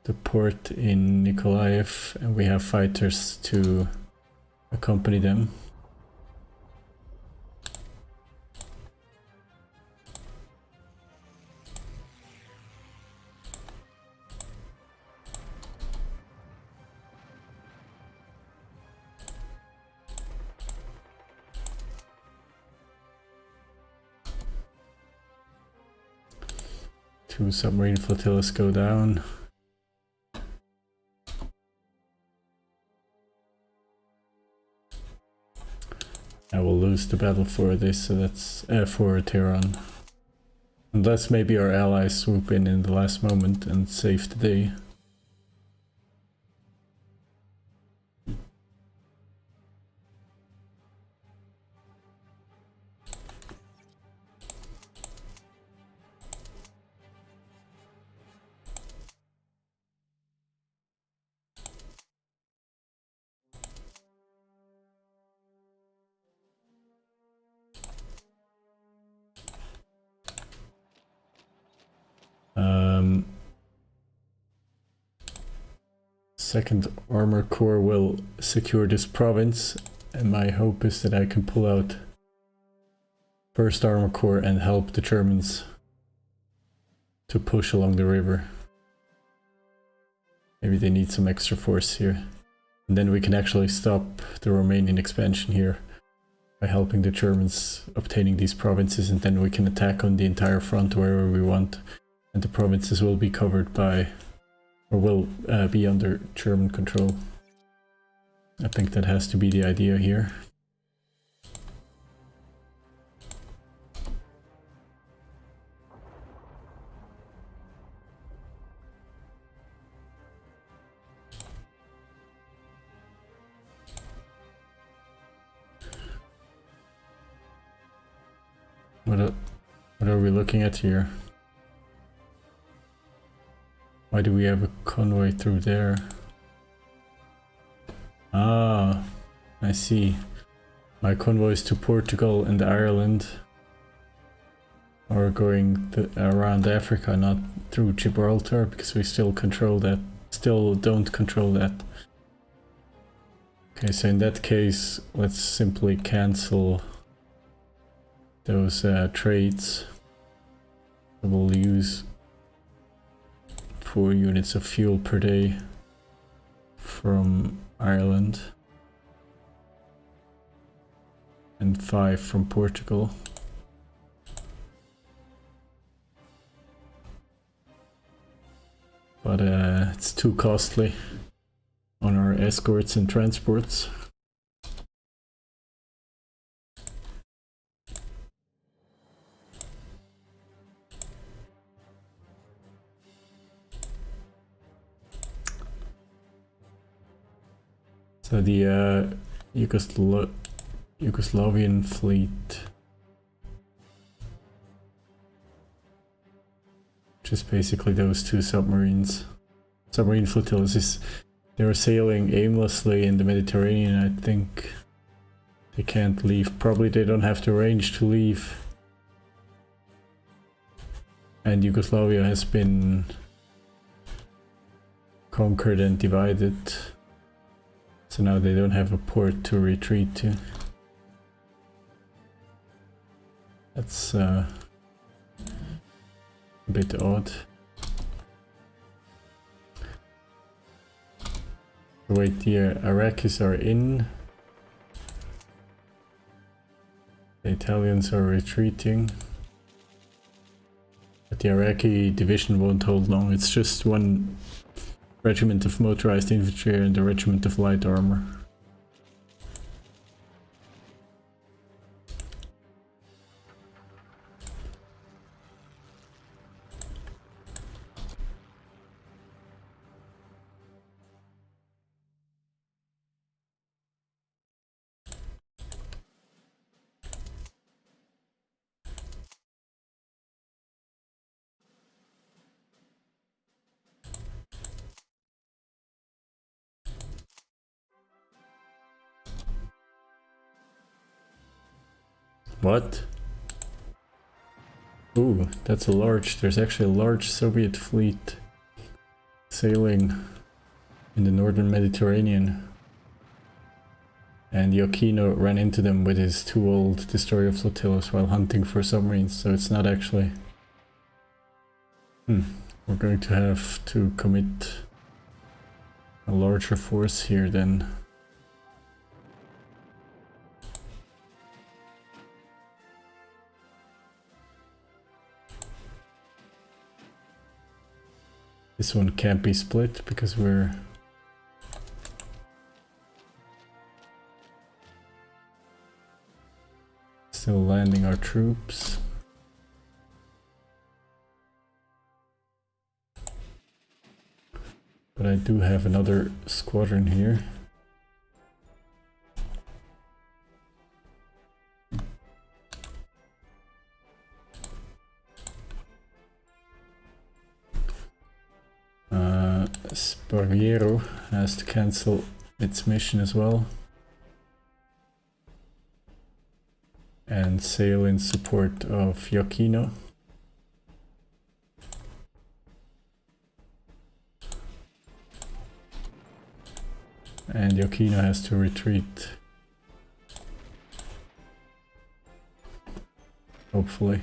the port in Nikolaev, and we have fighters to accompany them. Two submarine flotillas go down. I will lose the battle for this, so that's for Tehran. Unless maybe our allies swoop in the last moment and save the day. Second Armor Corps will secure this province, and my hope is that I can pull out First Armor Corps and help the Germans to push along the river. Maybe they need some extra force here. And then we can actually stop the Romanian expansion here by helping the Germans obtaining these provinces, and then we can attack on the entire front wherever we want, and the provinces will be covered by, or will be under German control. I think that has to be the idea here. What are we looking at here? Why do we have a convoy through there? Ah, I see. My convoys to Portugal and Ireland are going around Africa, not through Gibraltar, because we still control that. Still don't control that. Okay, so in that case, let's simply cancel those trades. We'll use 4 units of fuel per day from Ireland and 5 from Portugal. But it's too costly on our escorts and transports. So the Yugoslavian fleet, just basically those 2 submarine flotillas, they were sailing aimlessly in the Mediterranean. I think they can't leave. Probably they don't have the range to leave. And Yugoslavia has been conquered and divided. So now they don't have a port to retreat to. That's a bit odd. Wait, the Iraqis are in. The Italians are retreating. But the Iraqi division won't hold long. It's just 1 regiment of motorized infantry and a regiment of light armor. What? Ooh, that's a large, there's actually a large Soviet fleet sailing in the northern Mediterranean. And Yokino ran into them with his 2 old destroyer flotillas while hunting for submarines, so it's not actually... We're going to have to commit a larger force here then. This one can't be split because we're still landing our troops. But I do have another squadron here. Sparviero has to cancel its mission as well and sail in support of Yokino. and Yokino has to retreat. Hopefully.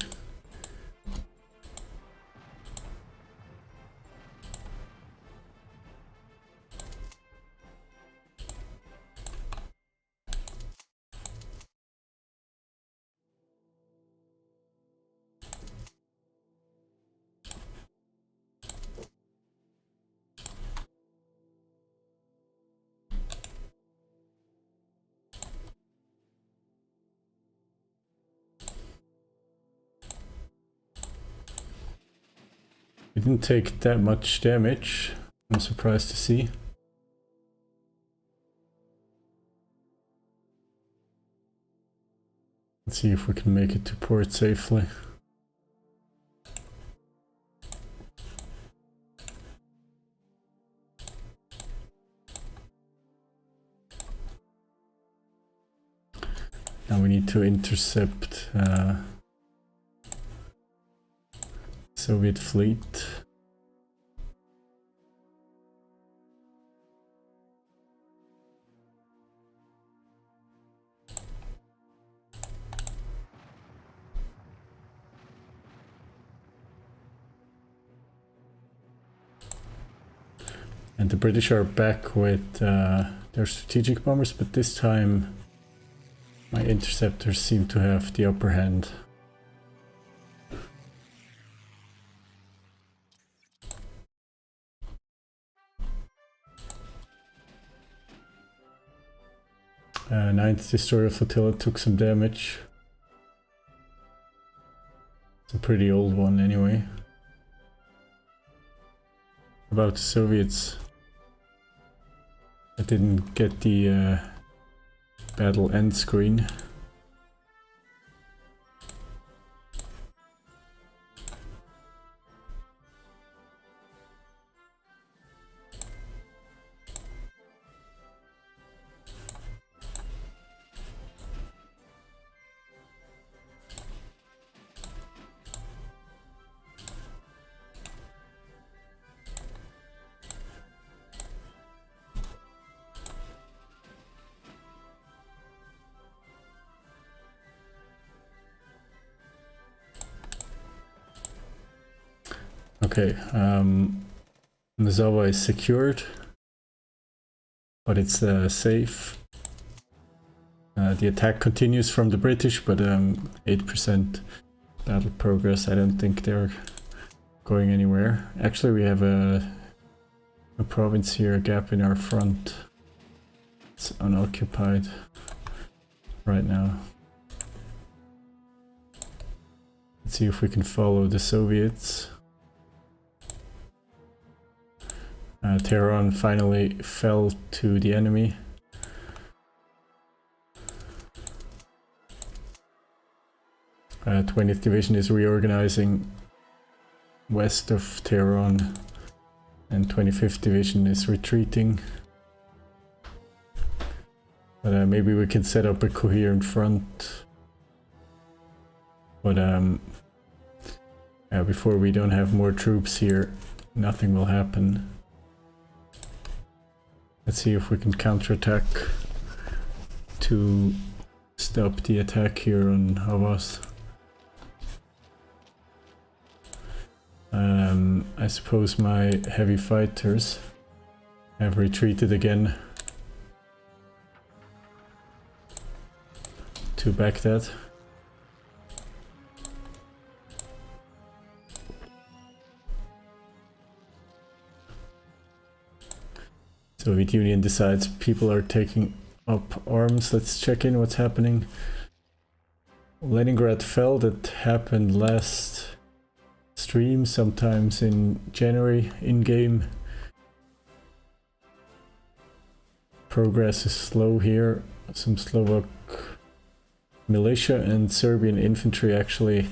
We didn't take that much damage, I'm surprised to see. Let's see if we can make it to port safely. Now we need to intercept Soviet fleet. And the British are back with their strategic bombers, but this time my interceptors seem to have the upper hand. Ninth Destroyer Flotilla took some damage. It's a pretty old one anyway. About the Soviets, I didn't get the battle end screen. Okay, Nazawa is secured, but it's safe. The attack continues from the British, but 8% battle progress. I don't think they're going anywhere. Actually, we have a province here, a gap in our front. It's unoccupied right now. Let's see if we can follow the Soviets. Tehran finally fell to the enemy. 20th Division is reorganizing west of Tehran, and 25th Division is retreating. But maybe we can set up a coherent front. But before we don't have more troops here, nothing will happen. Let's see if we can counterattack to stop the attack here on Havas. I suppose my heavy fighters have retreated again to Baghdad. Soviet Union decides people are taking up arms. Let's check in what's happening. Leningrad fell, that happened last stream, sometimes in January, in-game. Progress is slow here. Some Slovak militia and Serbian infantry actually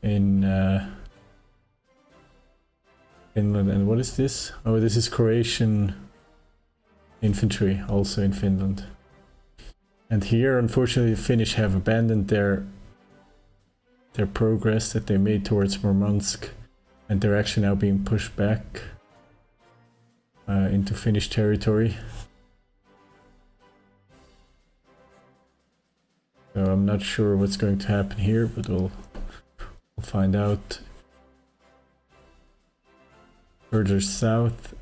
in Finland. And what is this? Oh, this is Croatian infantry, also in Finland. And here, unfortunately, the Finnish have abandoned their progress that they made towards Murmansk, and they're actually now being pushed back into Finnish territory. I'm not sure what's going to happen here, but we'll find out. Further south,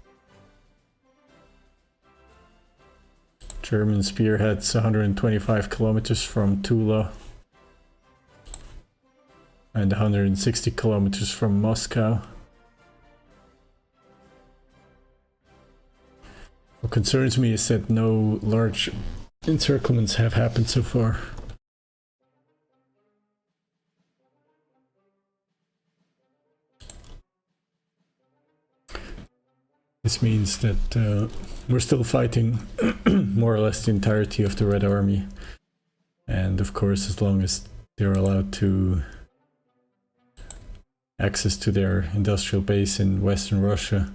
German spearheads 125 kilometers from Tula and 160 kilometers from Moscow. What concerns me is that no large encirclements have happened so far. This means that we're still fighting more or less the entirety of the Red Army. And of course, as long as they're allowed to access to their industrial base in Western Russia,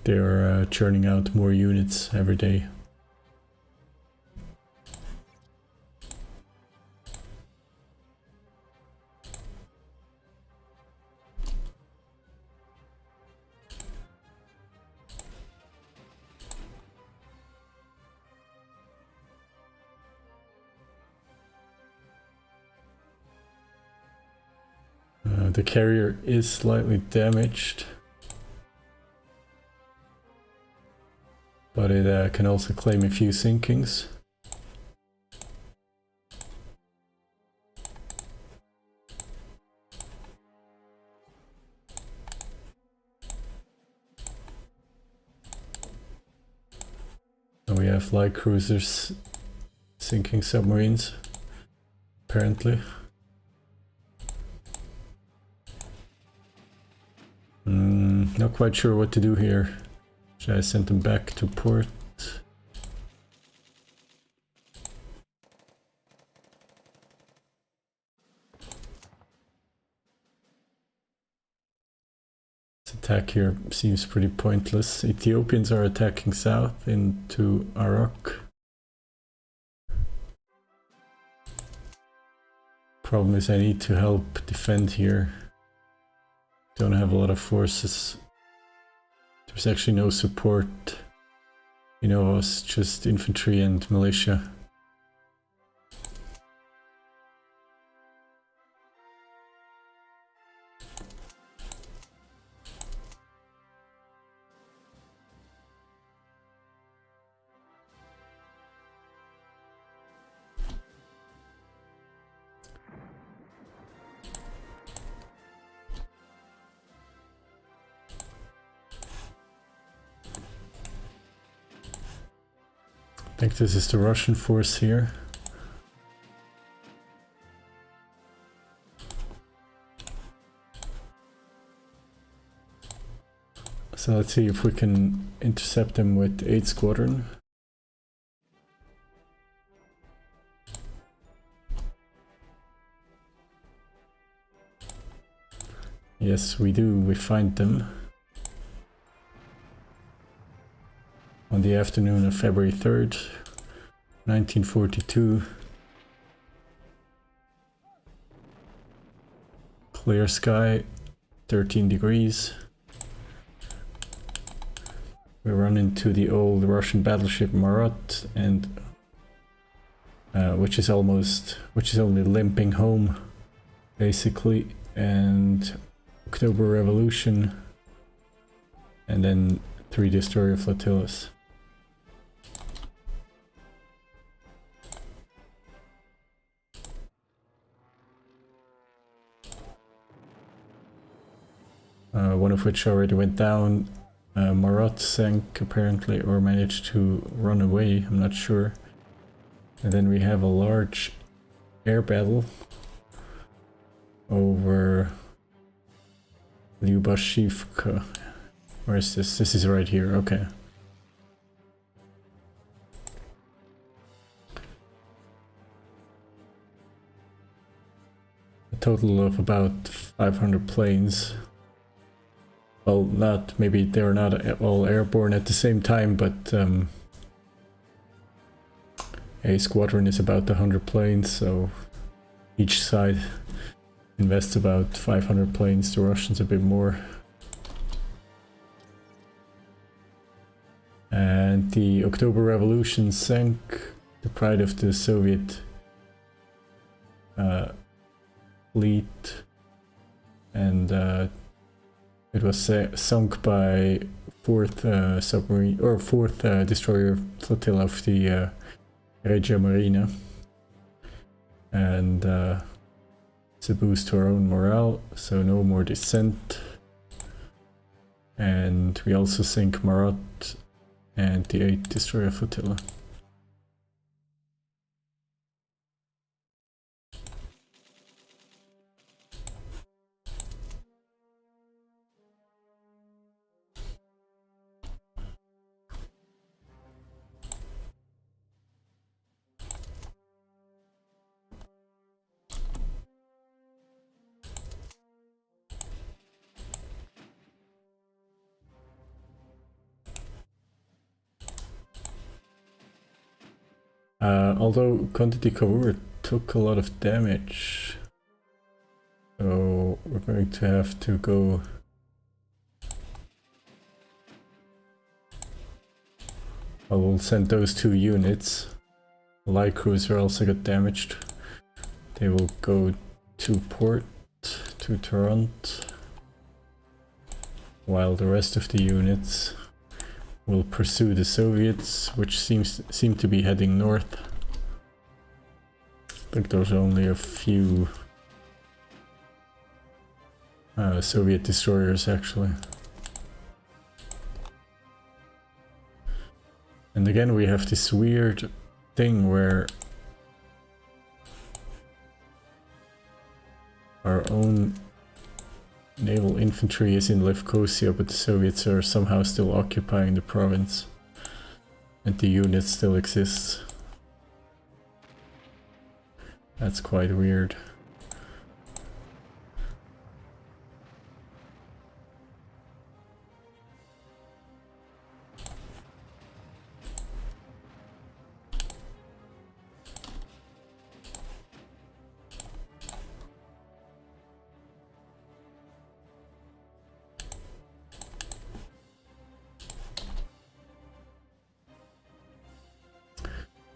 they're churning out more units every day. The carrier is slightly damaged, but it can also claim a few sinkings. So we have light cruisers sinking submarines, apparently. Not quite sure what to do here. Should I send them back to port? This attack here seems pretty pointless. Ethiopians are attacking south into Arak. Problem is I need to help defend here. Don't have a lot of forces. There's actually no support. You know, us just infantry and militia. I think this is the Russian force here. So let's see if we can intercept them with 8 Squadron. Yes, we do. We find them. On the afternoon of February 3rd, 1942. Clear sky, 13 degrees. We run into the old Russian battleship Marat, and which is only limping home, basically, and October Revolution, and then 3 destroyer flotillas. One of which already went down. Marat sank apparently, or managed to run away, I'm not sure. And then we have a large air battle over Lyubashivka. Where is this? This is right here, okay. A total of about 500 planes. Well, maybe they're not all airborne at the same time, but a squadron is about 100 planes, so each side invests about 500 planes, the Russians a bit more. And the October Revolution sank, the pride of the Soviet fleet, and it was sunk by 4th submarine or 4th destroyer flotilla of the Regia Marina, and it's a boost to our own morale, so no more dissent. And we also sink Marat and the 8th destroyer flotilla. Although Quantity Cavour took a lot of damage, so we're going to have to go. I will send those 2 units. Light Cruiser also got damaged. They will go to port, to Toronto, while the rest of the units will pursue the Soviets, which seem to be heading north. I think there's only a few Soviet destroyers actually. And again we have this weird thing where our own naval infantry is in Lefkosia, but the Soviets are somehow still occupying the province and the unit still exists. That's quite weird.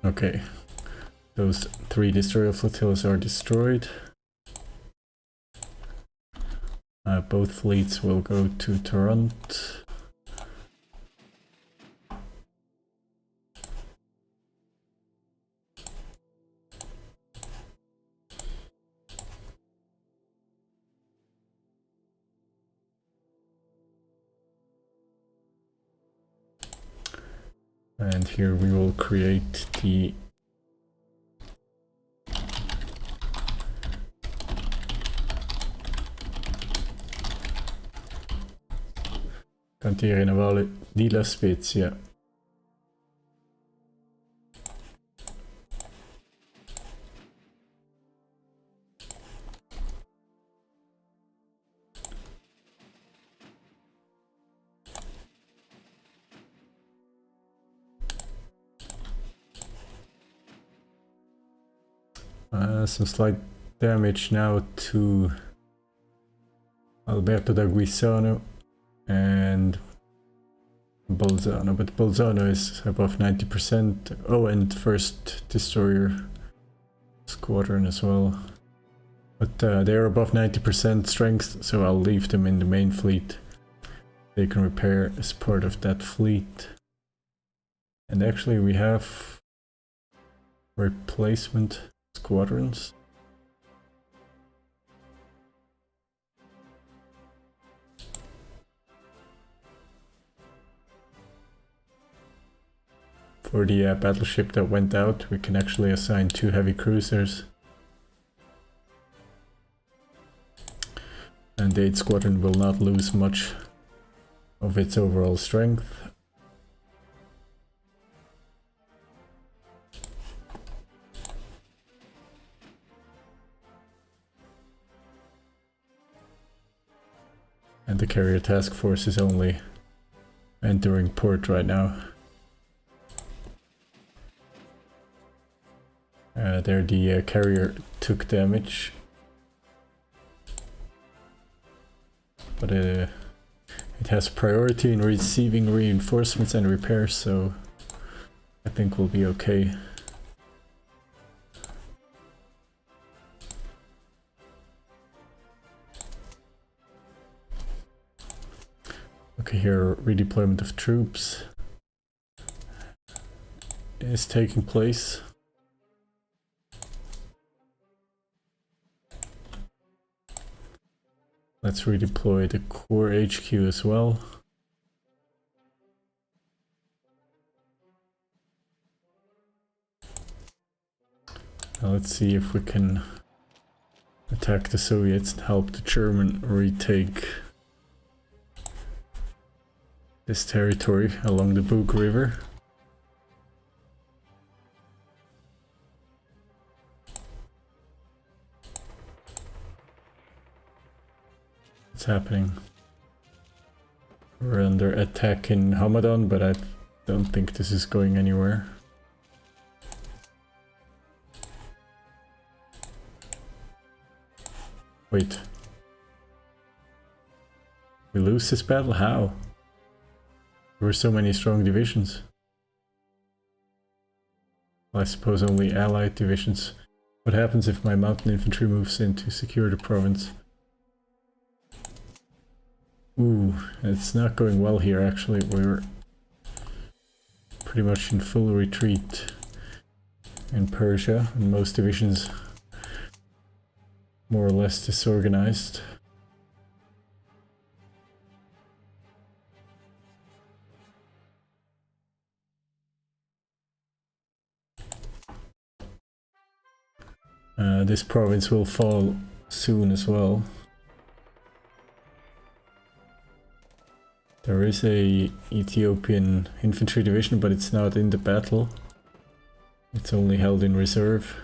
Okay, those 3 destroyer flotillas are destroyed. Both fleets will go to Toronto. And here we will create the Cantiere Navale di La Spezia. Some slight damage now to Alberto da Guisano and Bolzano, but Bolzano is above 90%. Oh, and 1st destroyer squadron as well. But they're above 90% strength, so I'll leave them in the main fleet. They can repair as part of that fleet. And actually we have replacement squadrons. For the battleship that went out, we can actually assign 2 heavy cruisers. And the 8th squadron will not lose much of its overall strength. And the carrier task force is only entering port right now. There the carrier took damage, but it has priority in receiving reinforcements and repairs, so I think we'll be okay. Okay, here redeployment of troops is taking place. Let's redeploy the core HQ as well. Now let's see if we can attack the Soviets and help the German retake this territory along the Bug River. What's happening? We're under attack in Hamadan, but I don't think this is going anywhere. Wait. We lose this battle? How? There were so many strong divisions. Well, I suppose only allied divisions. What happens if my mountain infantry moves in to secure the province? Ooh, it's not going well here actually. We're pretty much in full retreat in Persia, and most divisions more or less disorganized. This province will fall soon as well. There is a Ethiopian infantry division, but it's not in the battle. It's only held in reserve.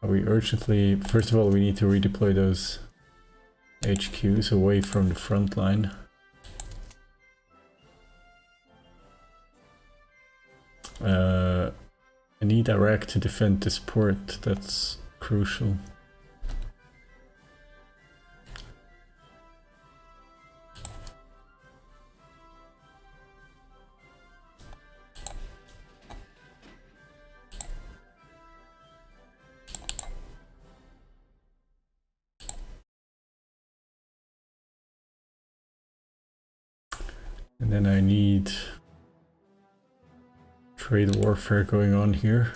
We urgently, first of all, we need to redeploy those HQs away from the front line. I need Iraq to defend this port, that's crucial. And then I need trade warfare going on here.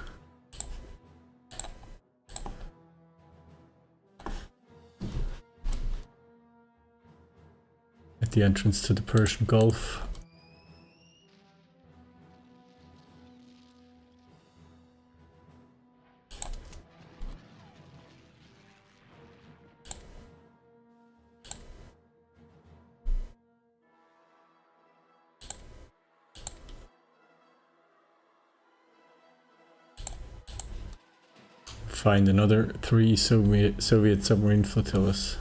At the entrance to the Persian Gulf. Find another 3 Soviet submarine flotillas.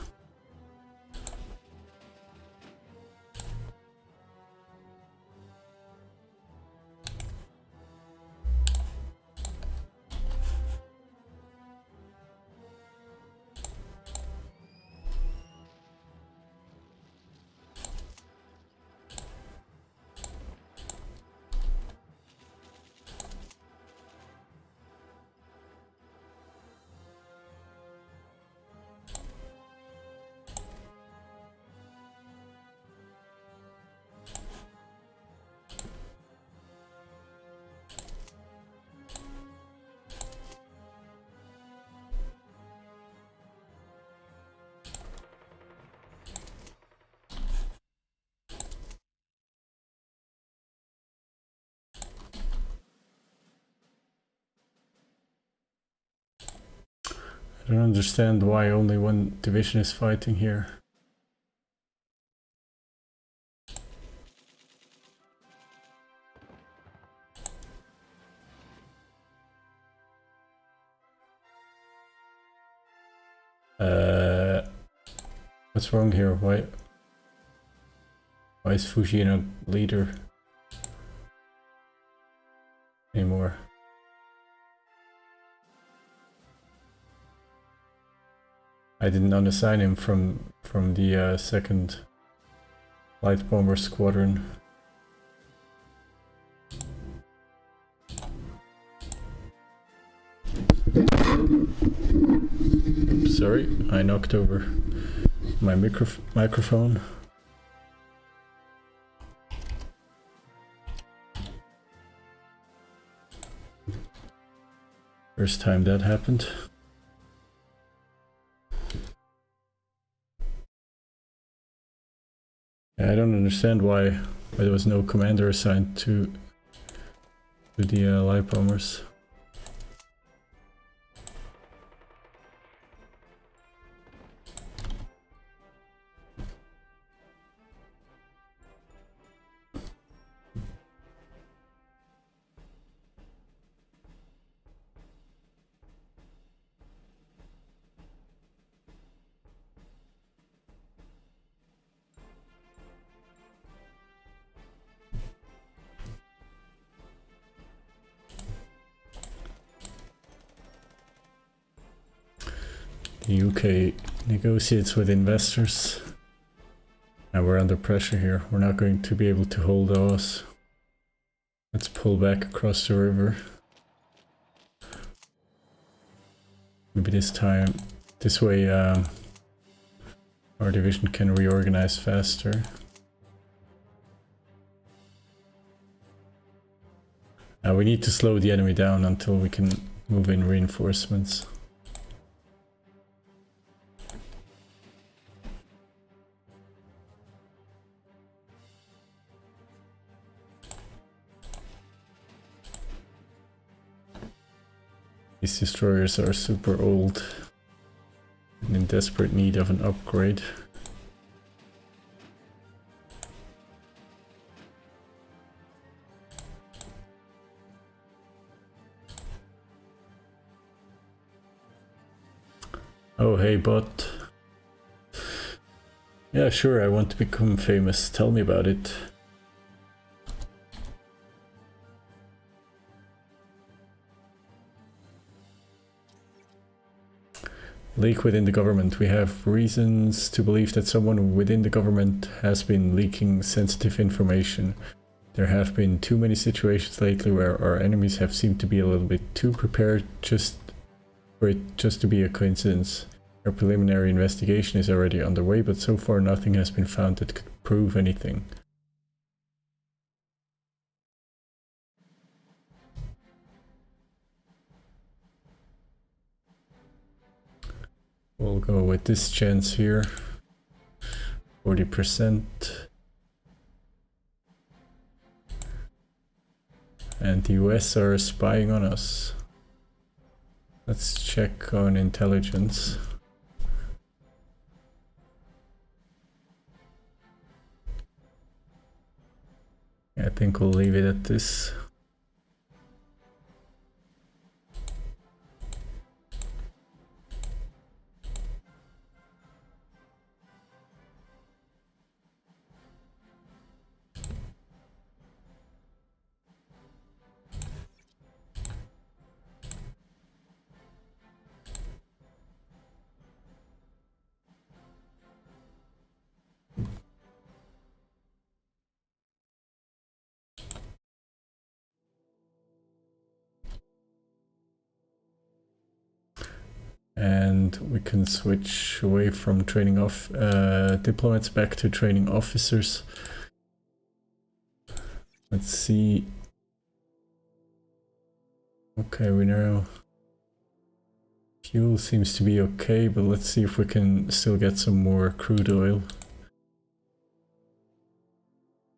I don't understand why only one division is fighting here. What's wrong here? Why is Fuji not leader anymore? I didn't unassign him from the second light bomber squadron. Oops, sorry, I knocked over my microphone. First time that happened. I don't understand why there was no commander assigned to the light bombers. The UK negotiates with investors. Now we're under pressure here. We're not going to be able to hold ours. Let's pull back across the river. Maybe this way our division can reorganize faster. We need to slow the enemy down until we can move in reinforcements. These destroyers are super old and in desperate need of an upgrade. Oh hey bot. Yeah sure, I want to become famous, tell me about it. Leak within the government. We have reasons to believe that someone within the government has been leaking sensitive information. There have been too many situations lately where our enemies have seemed to be a little bit too prepared for it just to be a coincidence. Our preliminary investigation is already underway, but so far nothing has been found that could prove anything. We'll go with this chance here, 40%. And the US are spying on us. Let's check on intelligence. I think we'll leave it at this. And we can switch away from training off diplomats back to training officers. Let's see. Okay, we know fuel seems to be okay, but let's see if we can still get some more crude oil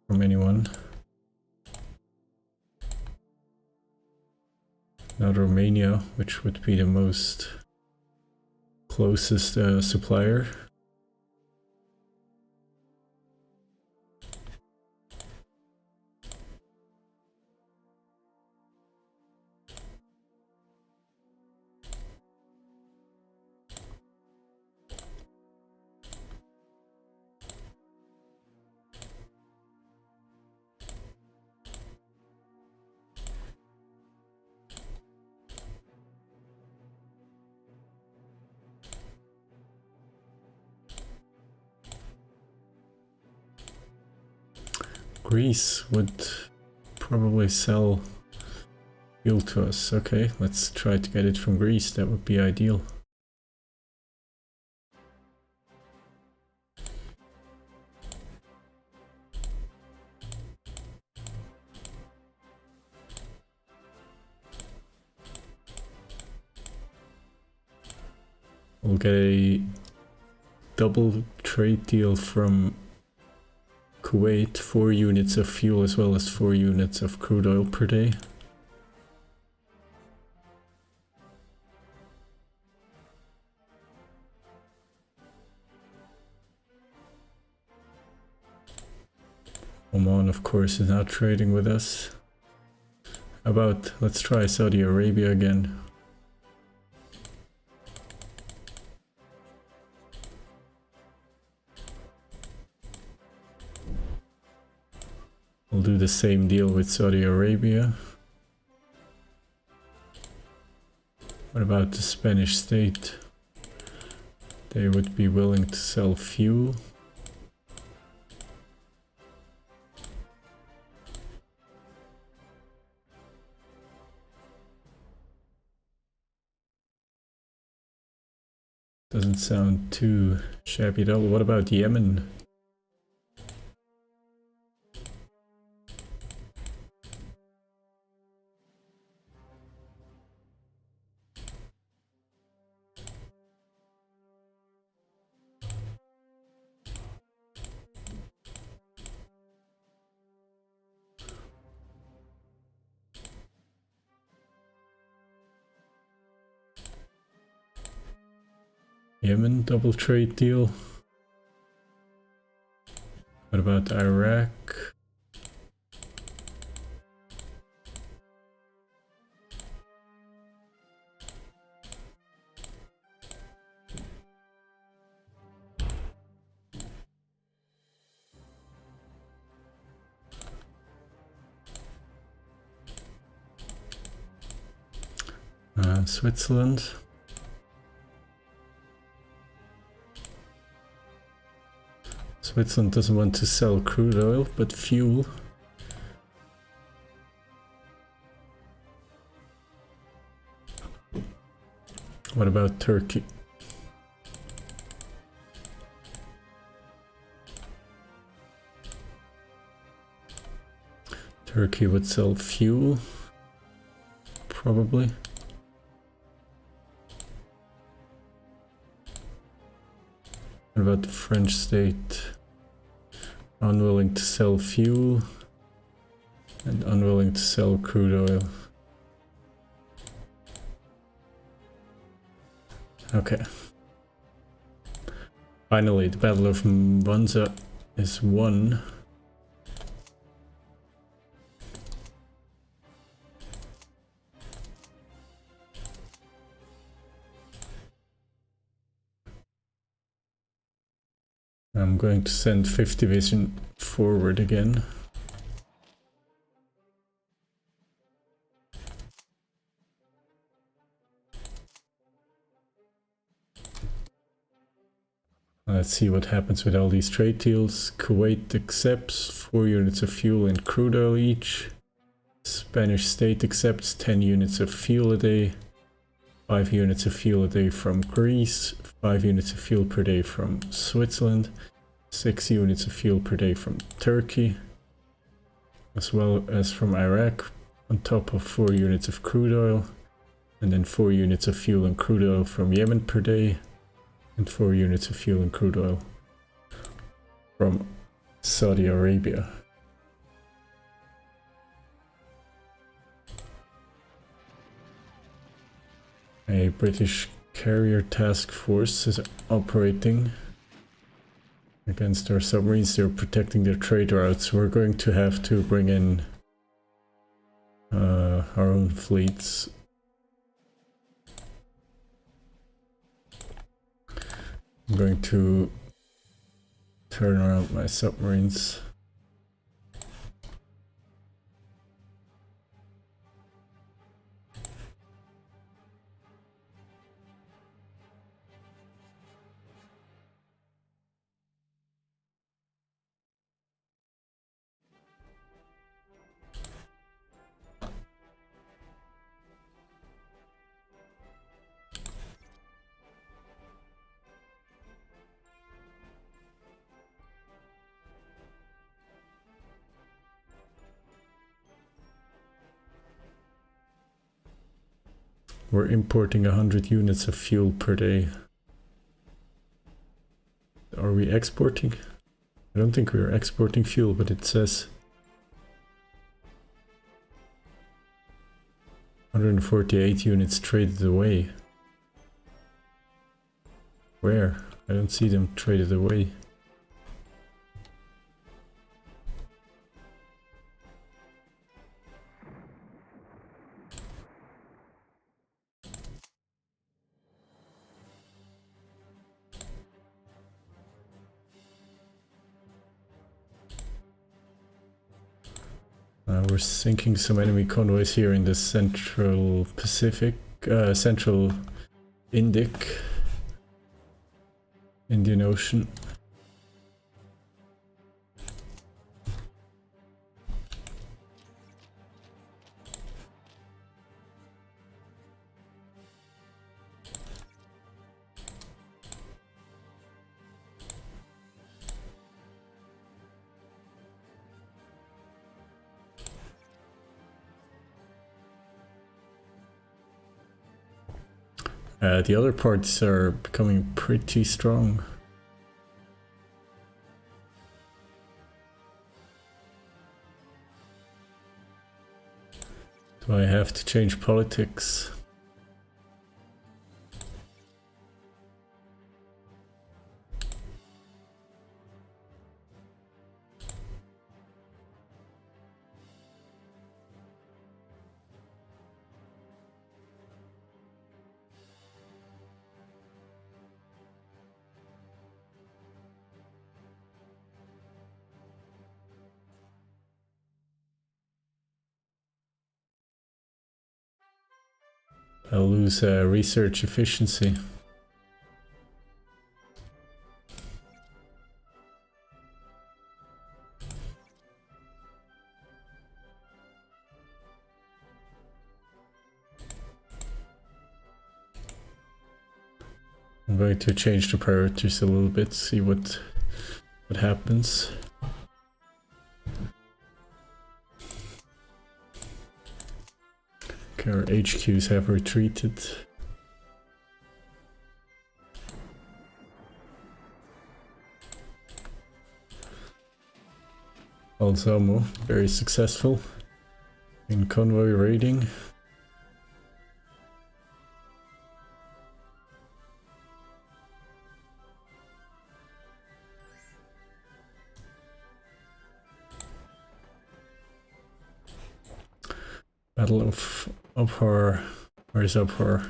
from anyone. Not Romania, which would be the most closest supplier. Greece would probably sell fuel to us. Okay, let's try to get it from Greece. That would be ideal. We'll get a double trade deal from Kuwait, 4 units of fuel as well as 4 units of crude oil per day. Oman, of course, is now trading with us. How about, let's try Saudi Arabia again. We'll do the same deal with Saudi Arabia. What about the Spanish state? They would be willing to sell fuel. Doesn't sound too shabby at all. What about Yemen? Yemen, double trade deal. What about Iraq? Switzerland. Switzerland doesn't want to sell crude oil, but fuel. What about Turkey? Turkey would sell fuel, probably. What about the French state? Unwilling to sell fuel and unwilling to sell crude oil. Okay. Finally, the Battle of Mwanza is won. I'm going to send 5th Division forward again. Let's see what happens with all these trade deals. Kuwait accepts 4 units of fuel and crude oil each. Spanish state accepts 10 units of fuel a day. 5 units of fuel a day from Greece. 5 units of fuel per day from Switzerland. 6 units of fuel per day from Turkey. As well as from Iraq. On top of 4 units of crude oil. And then 4 units of fuel and crude oil from Yemen per day. And 4 units of fuel and crude oil from Saudi Arabia. A British carrier task force is operating against our submarines. They're protecting their trade routes. We're going to have to bring in our own fleets. I'm going to turn around my submarines. We're importing 100 units of fuel per day. Are we exporting? I don't think we're exporting fuel, but it says 148 units traded away. Where? I don't see them traded away. We're sinking some enemy convoys here in the Central Pacific, Central Indian Ocean. The other parts are becoming pretty strong. Do I have to change politics? I'll lose research efficiency. I'm going to change the priorities a little bit, see what happens. Okay, our HQs have retreated. Alzamo, very successful in convoy raiding. Battle of Abhar. Where's Abhar?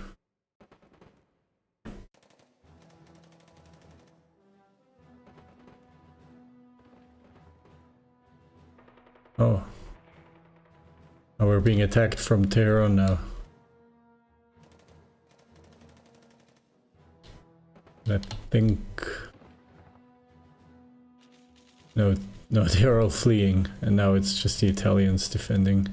Oh. Oh, we're being attacked from Tehran now. I think... No, they're all fleeing, and now it's just the Italians defending.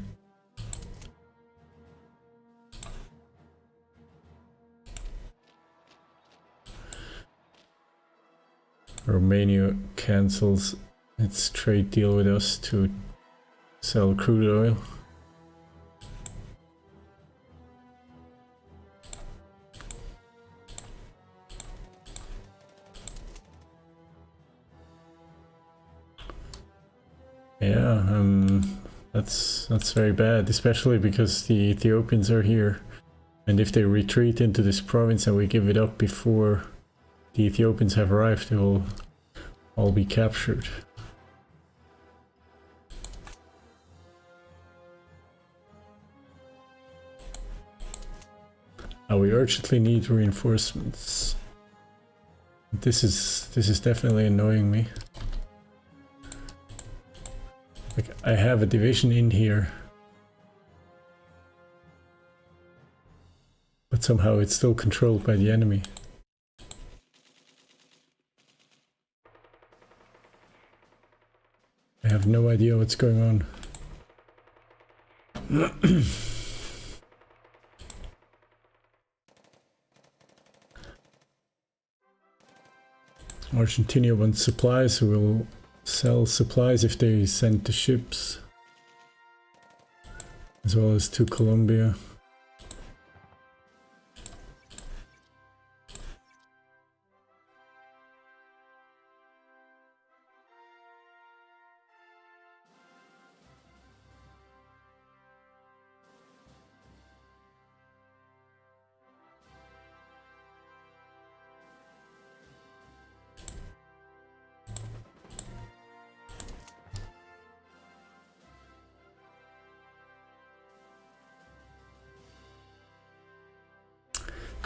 Romania cancels its trade deal with us to sell crude oil. Yeah, that's very bad, especially because the Ethiopians are here. And if they retreat into this province and we give it up before the Ethiopians have arrived, they will all be captured. We urgently need reinforcements. This is definitely annoying me. Like, I have a division in here, but somehow it's still controlled by the enemy. I have no idea what's going on. Argentina wants supplies, so we'll sell supplies if they send the ships, as well as to Colombia.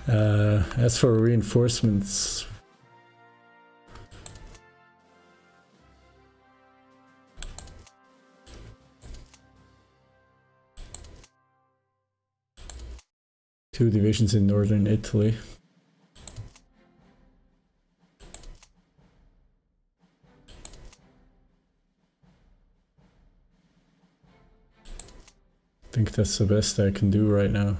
As for reinforcements, two divisions in northern Italy. I think that's the best I can do right now.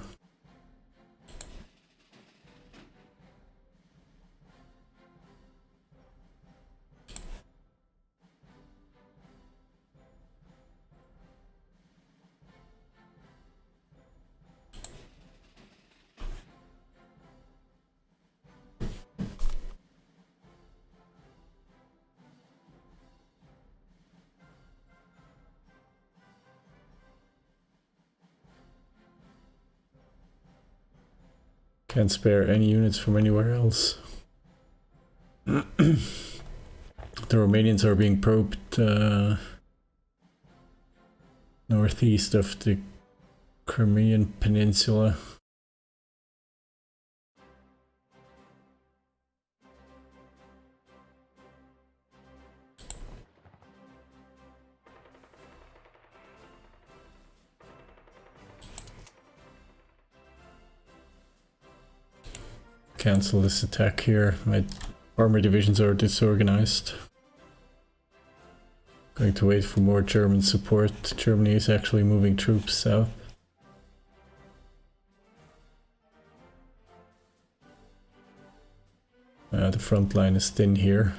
Can't spare any units from anywhere else. The Romanians are being probed northeast of the Crimean Peninsula. Cancel this attack here. My armor divisions are disorganized. Going to wait for more German support. Germany is actually moving troops south. The front line is thin here.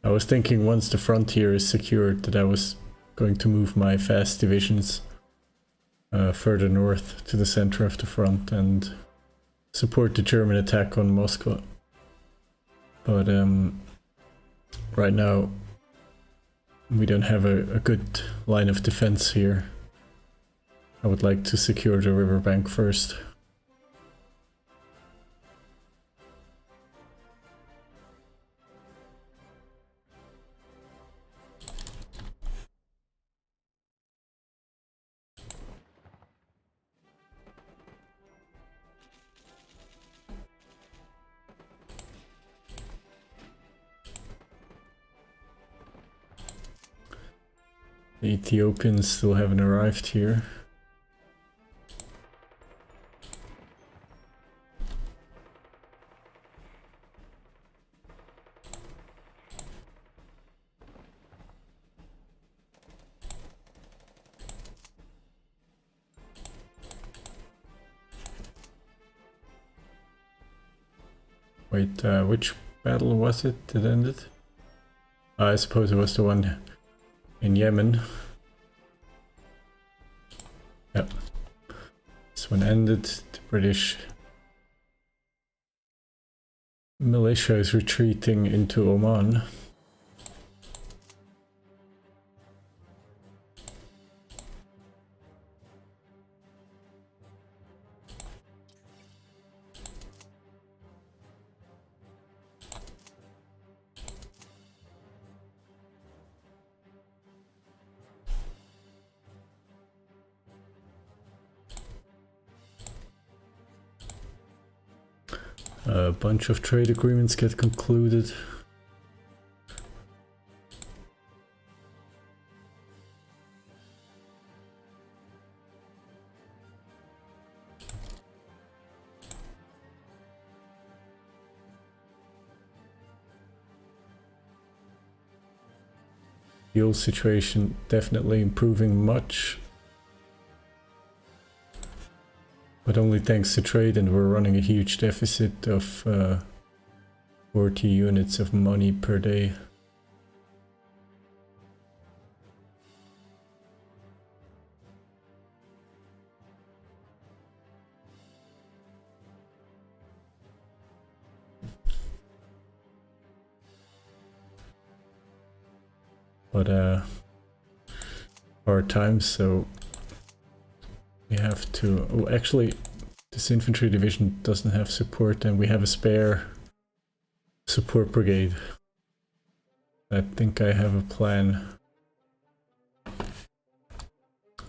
I was thinking once the frontier is secured that I was going to move my fast divisions further north to the center of the front and support the German attack on Moscow. But right now we don't have a good line of defense here. I would like to secure the riverbank first. The Ethiopians still haven't arrived here. Wait, which battle was it that ended? I suppose it was the one in Yemen. Yep. This one ended. The British militia is retreating into Oman. A bunch of trade agreements get concluded. Fuel situation definitely improving much, but only thanks to trade, and we're running a huge deficit of 40 units of money per day. But hard times, so we have to... Oh, actually, this infantry division doesn't have support, and we have a spare support brigade. I think I have a plan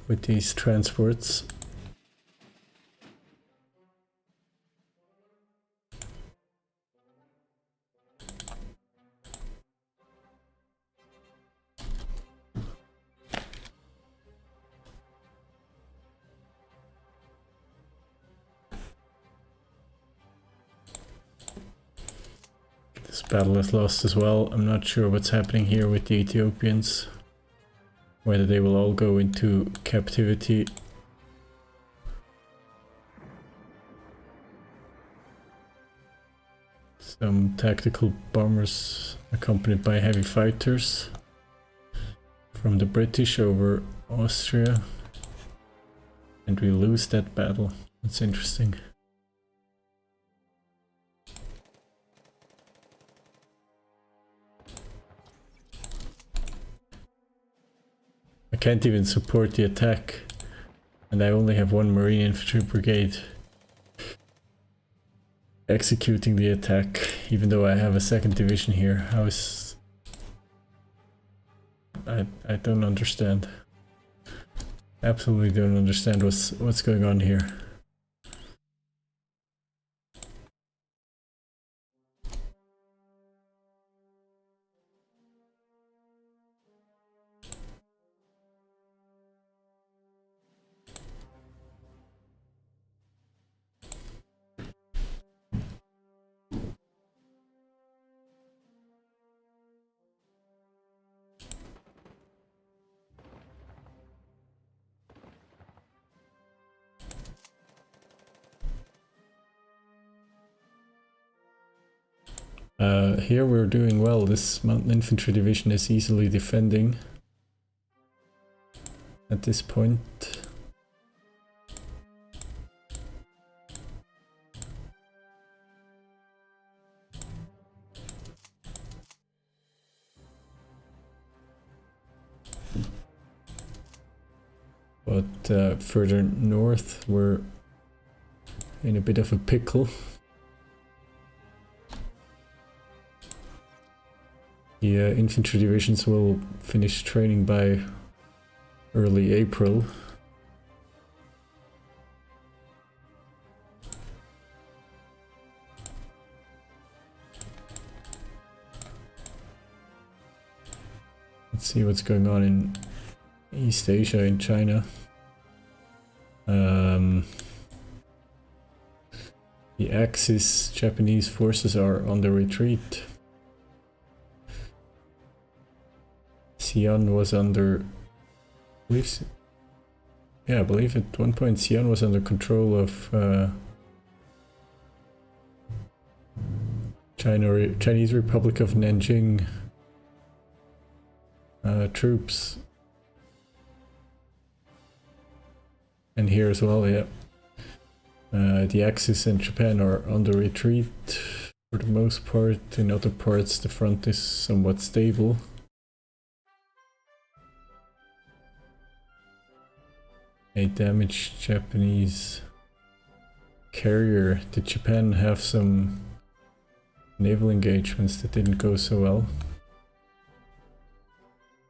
with these transports. This battle is lost as well. I'm not sure what's happening here with the Ethiopians. Whether they will all go into captivity. Some tactical bombers accompanied by heavy fighters from the British over Austria. And we lose that battle. That's interesting. I can't even support the attack, and I only have one Marine Infantry Brigade executing the attack, even though I have a second division here. How is... I don't understand. Absolutely don't understand what's going on here. Here we're doing well. This mountain infantry division is easily defending at this point. But further north we're in a bit of a pickle. The infantry divisions will finish training by early April. Let's see what's going on in East Asia, in China. The Axis Japanese forces are on the retreat. Xi'an was under... I believe at one point Xi'an was under control of Chinese Republic of Nanjing troops. And here as well, yeah. The Axis and Japan are on the retreat for the most part. In other parts the front is somewhat stable. A damaged Japanese carrier. Did Japan have some naval engagements that didn't go so well?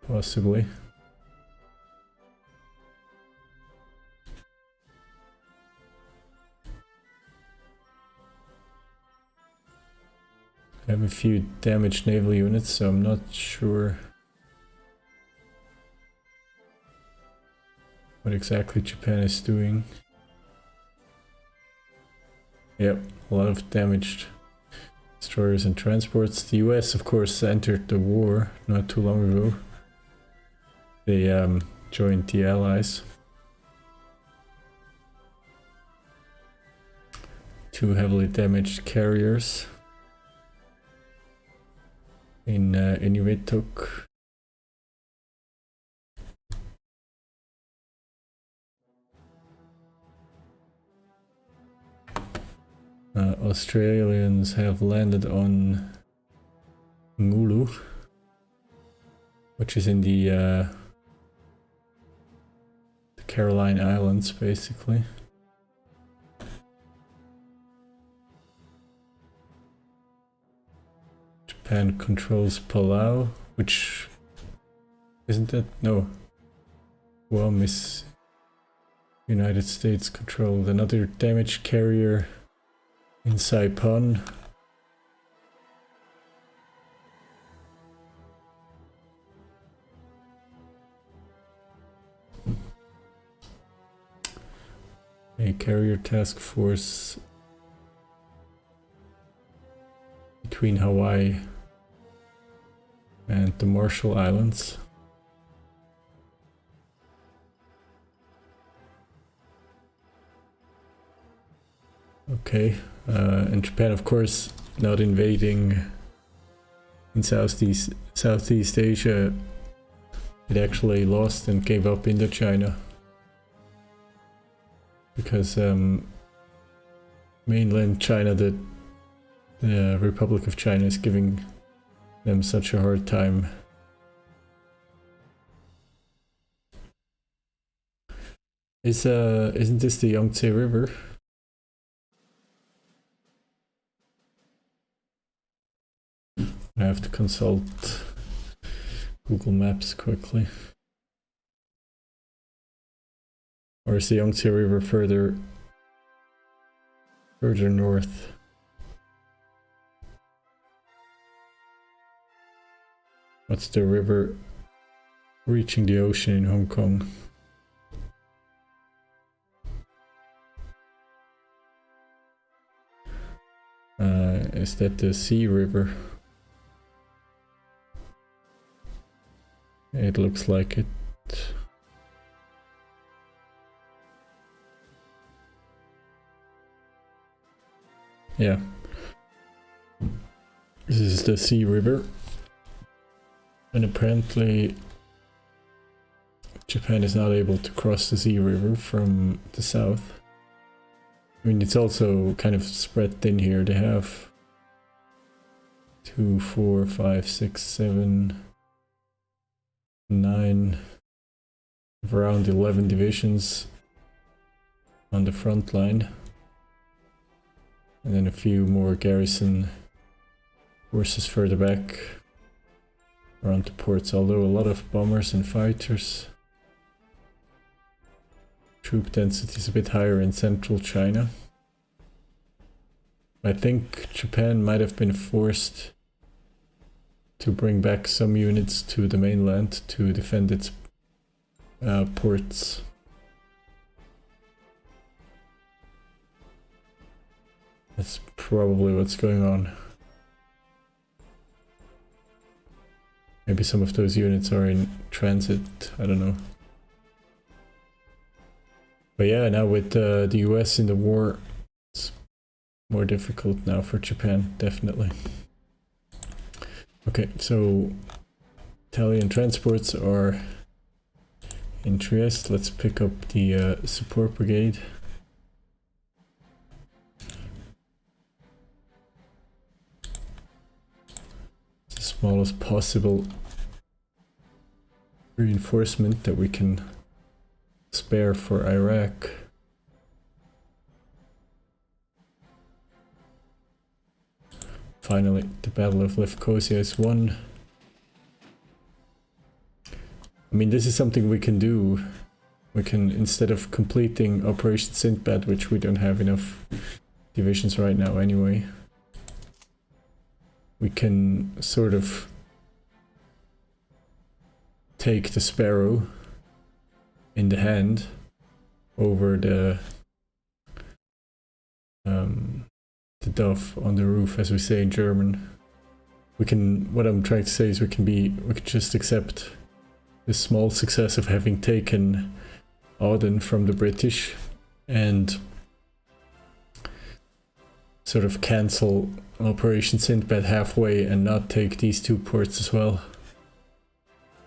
Possibly. I have a few damaged naval units, so I'm not sure what exactly Japan is doing. Yep, a lot of damaged destroyers and transports. The US, of course, entered the war not too long ago. They joined the Allies. 2 heavily damaged carriers in Inuitok. Australians have landed on Ngulu, which is in the Caroline Islands, basically. Japan controls Palau, which isn't that? No. Guam is United States controlled. Another damaged carrier in Saipan. A carrier task force between Hawaii and the Marshall Islands. Okay, and Japan, of course, not invading in Southeast Asia. It actually lost and gave up Indochina because mainland China, the Republic of China, is giving them such a hard time. Isn't this the Yangtze River? I have to consult Google Maps quickly. Or is the Yangtze River further north? What's the river reaching the ocean in Hong Kong? Is that the Sea River? It looks like it. Yeah. This is the Sea River. And apparently Japan is not able to cross the Sea River from the south. I mean, it's also kind of spread thin here. They have 2, 4, 5, 6, 7, 9, around 11 divisions on the front line. And then a few more garrison forces further back around the ports, although a lot of bombers and fighters. Troop density is a bit higher in central China. I think Japan might have been forced to bring back some units to the mainland to defend its ports. That's probably what's going on. Maybe some of those units are in transit, I don't know. But yeah, now with the US in the war, it's more difficult now for Japan, definitely. Okay, so Italian transports are in Trieste. Let's pick up the support brigade. It's the smallest possible reinforcement that we can spare for Iraq. Finally, the Battle of Lefkosia is won. I mean, this is something we can do. We can, instead of completing Operation Sindbad, which we don't have enough divisions right now anyway, we can sort of take the Sparrow in the hand over the dove on the roof, as we say in German. We can, what I'm trying to say is we can just accept the small success of having taken Aden from the British and sort of cancel Operation Sindbad halfway and not take these two ports as well,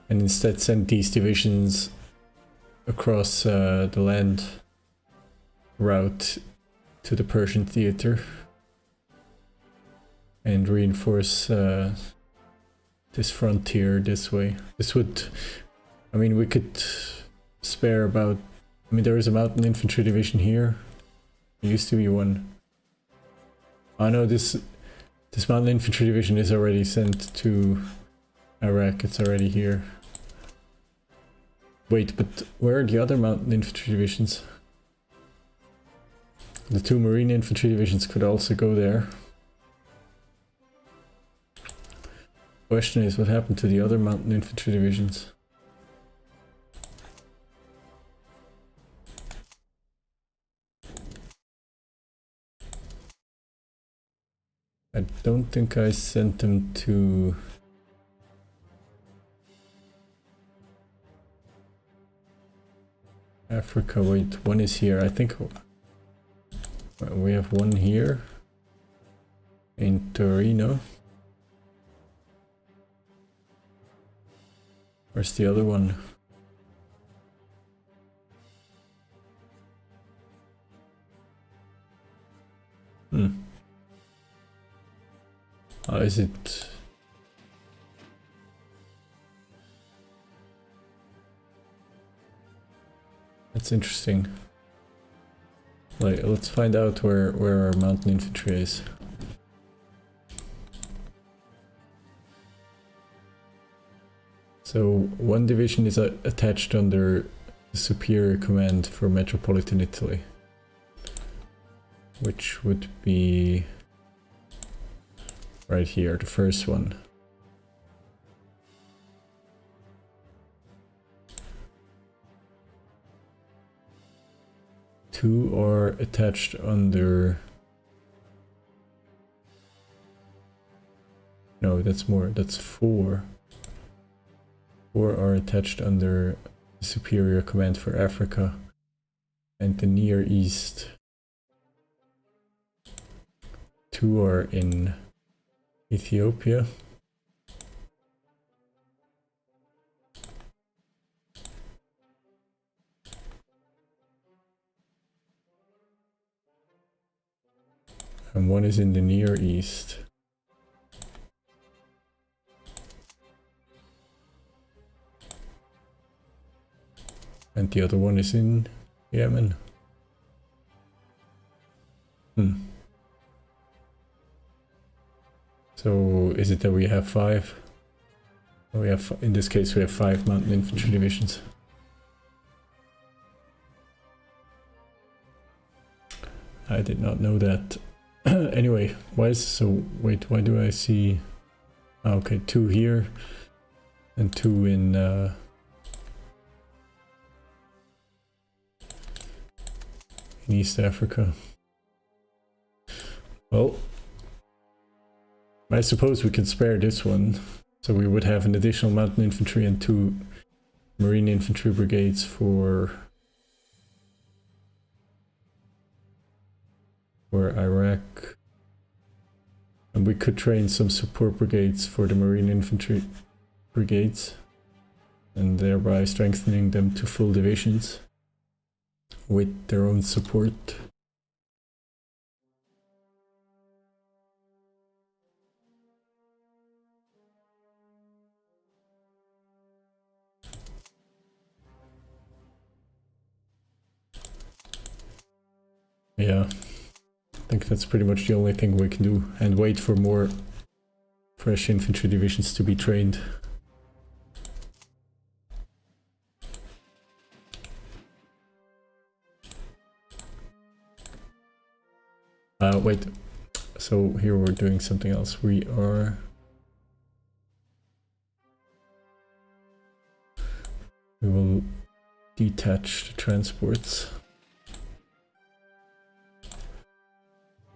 and instead send these divisions across the land route to the Persian theater and reinforce this frontier this way. This would, I mean, we could spare about, I mean, there is a mountain infantry division here. There used to be one. I know this mountain infantry division is already sent to Iraq. It's already here. Wait, but where are the other mountain infantry divisions? The two marine infantry divisions could also go there. Question is, what happened to the other mountain infantry divisions? I don't think I sent them to... Africa. Wait, one is here. I think we have one here in Torino. Where's the other one? Is it... That's interesting. Like, let's find out where our mountain infantry is. So one division is attached under the superior command for Metropolitan Italy, which would be right here, the first one. Two are attached under... No, that's more, that's four. Four are attached under the Superior Command for Africa and the Near East. Two are in Ethiopia. And one is in the Near East. And the other one is in Yemen. So is it that we have five? We have, in this case, we have 5 mountain infantry divisions. I did not know that. Anyway, why is so? Wait, why do I see? Oh, okay, 2 here and 2 in East Africa. Well, I suppose we could spare this one, so we would have an additional mountain infantry and 2 marine infantry brigades for Iraq. And we could train some support brigades for the marine infantry brigades, and thereby strengthening them to full divisions with their own support. Yeah, I think that's pretty much the only thing we can do, and wait for more fresh infantry divisions to be trained. Wait, so here we're doing something else. We will detach the transports.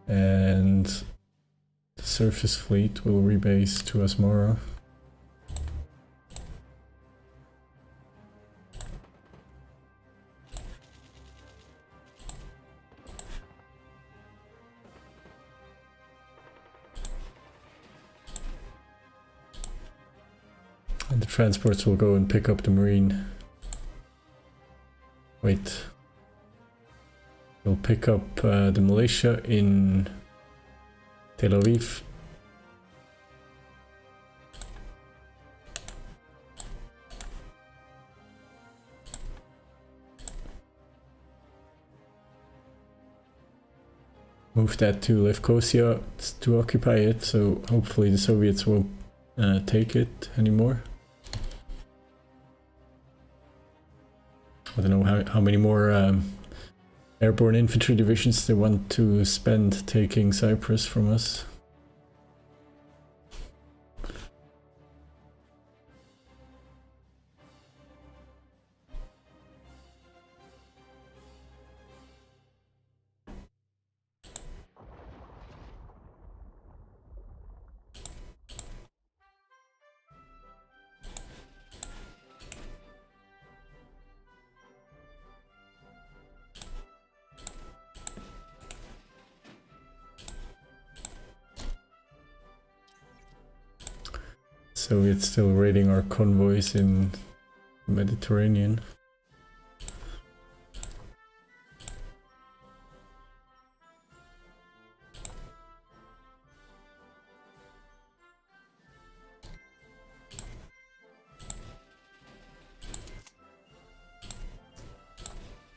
And the surface fleet will rebase to Asmara. And the transports will go and pick up the marine. Wait. We'll pick up the militia in Tel Aviv. Move that to Lefkosia to occupy it, so hopefully the Soviets won't take it anymore. I don't know how many more airborne infantry divisions they want to spend taking Cyprus from us. Soviets still raiding our convoys in the Mediterranean.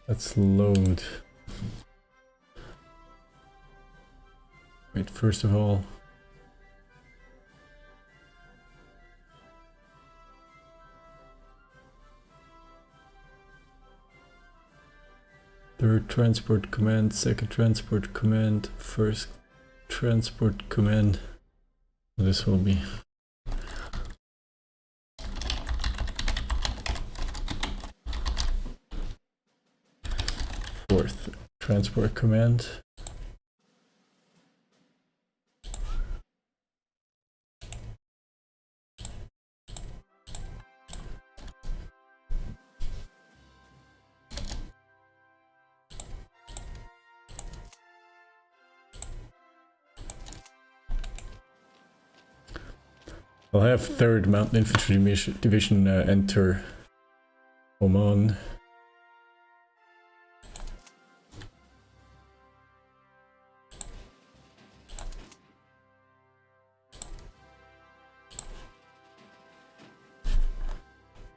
Let's load. Wait, first of all, third transport command, second transport command, first transport command. This will be fourth transport command. I'll have 3rd Mountain Infantry Division enter Oman.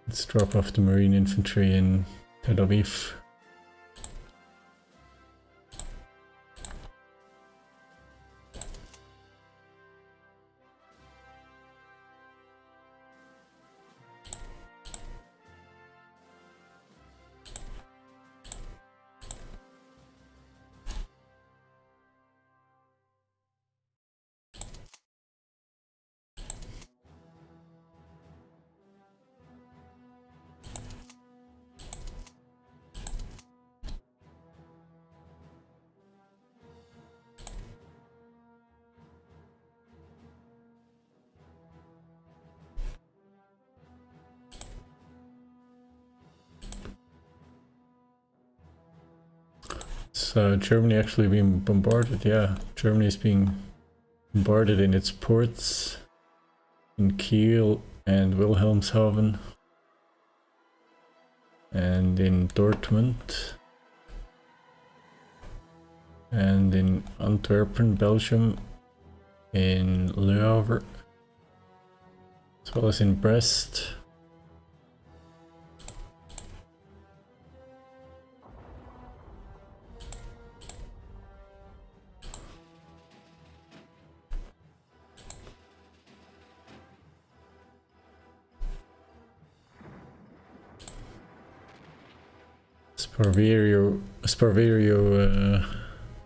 Let's drop off the Marine Infantry in Tel Aviv. So Germany actually being bombarded, yeah. Germany is being bombarded in its ports in Kiel and Wilhelmshaven and in Dortmund and in Antwerpen, Belgium, in Le Havre, as well as in Brest.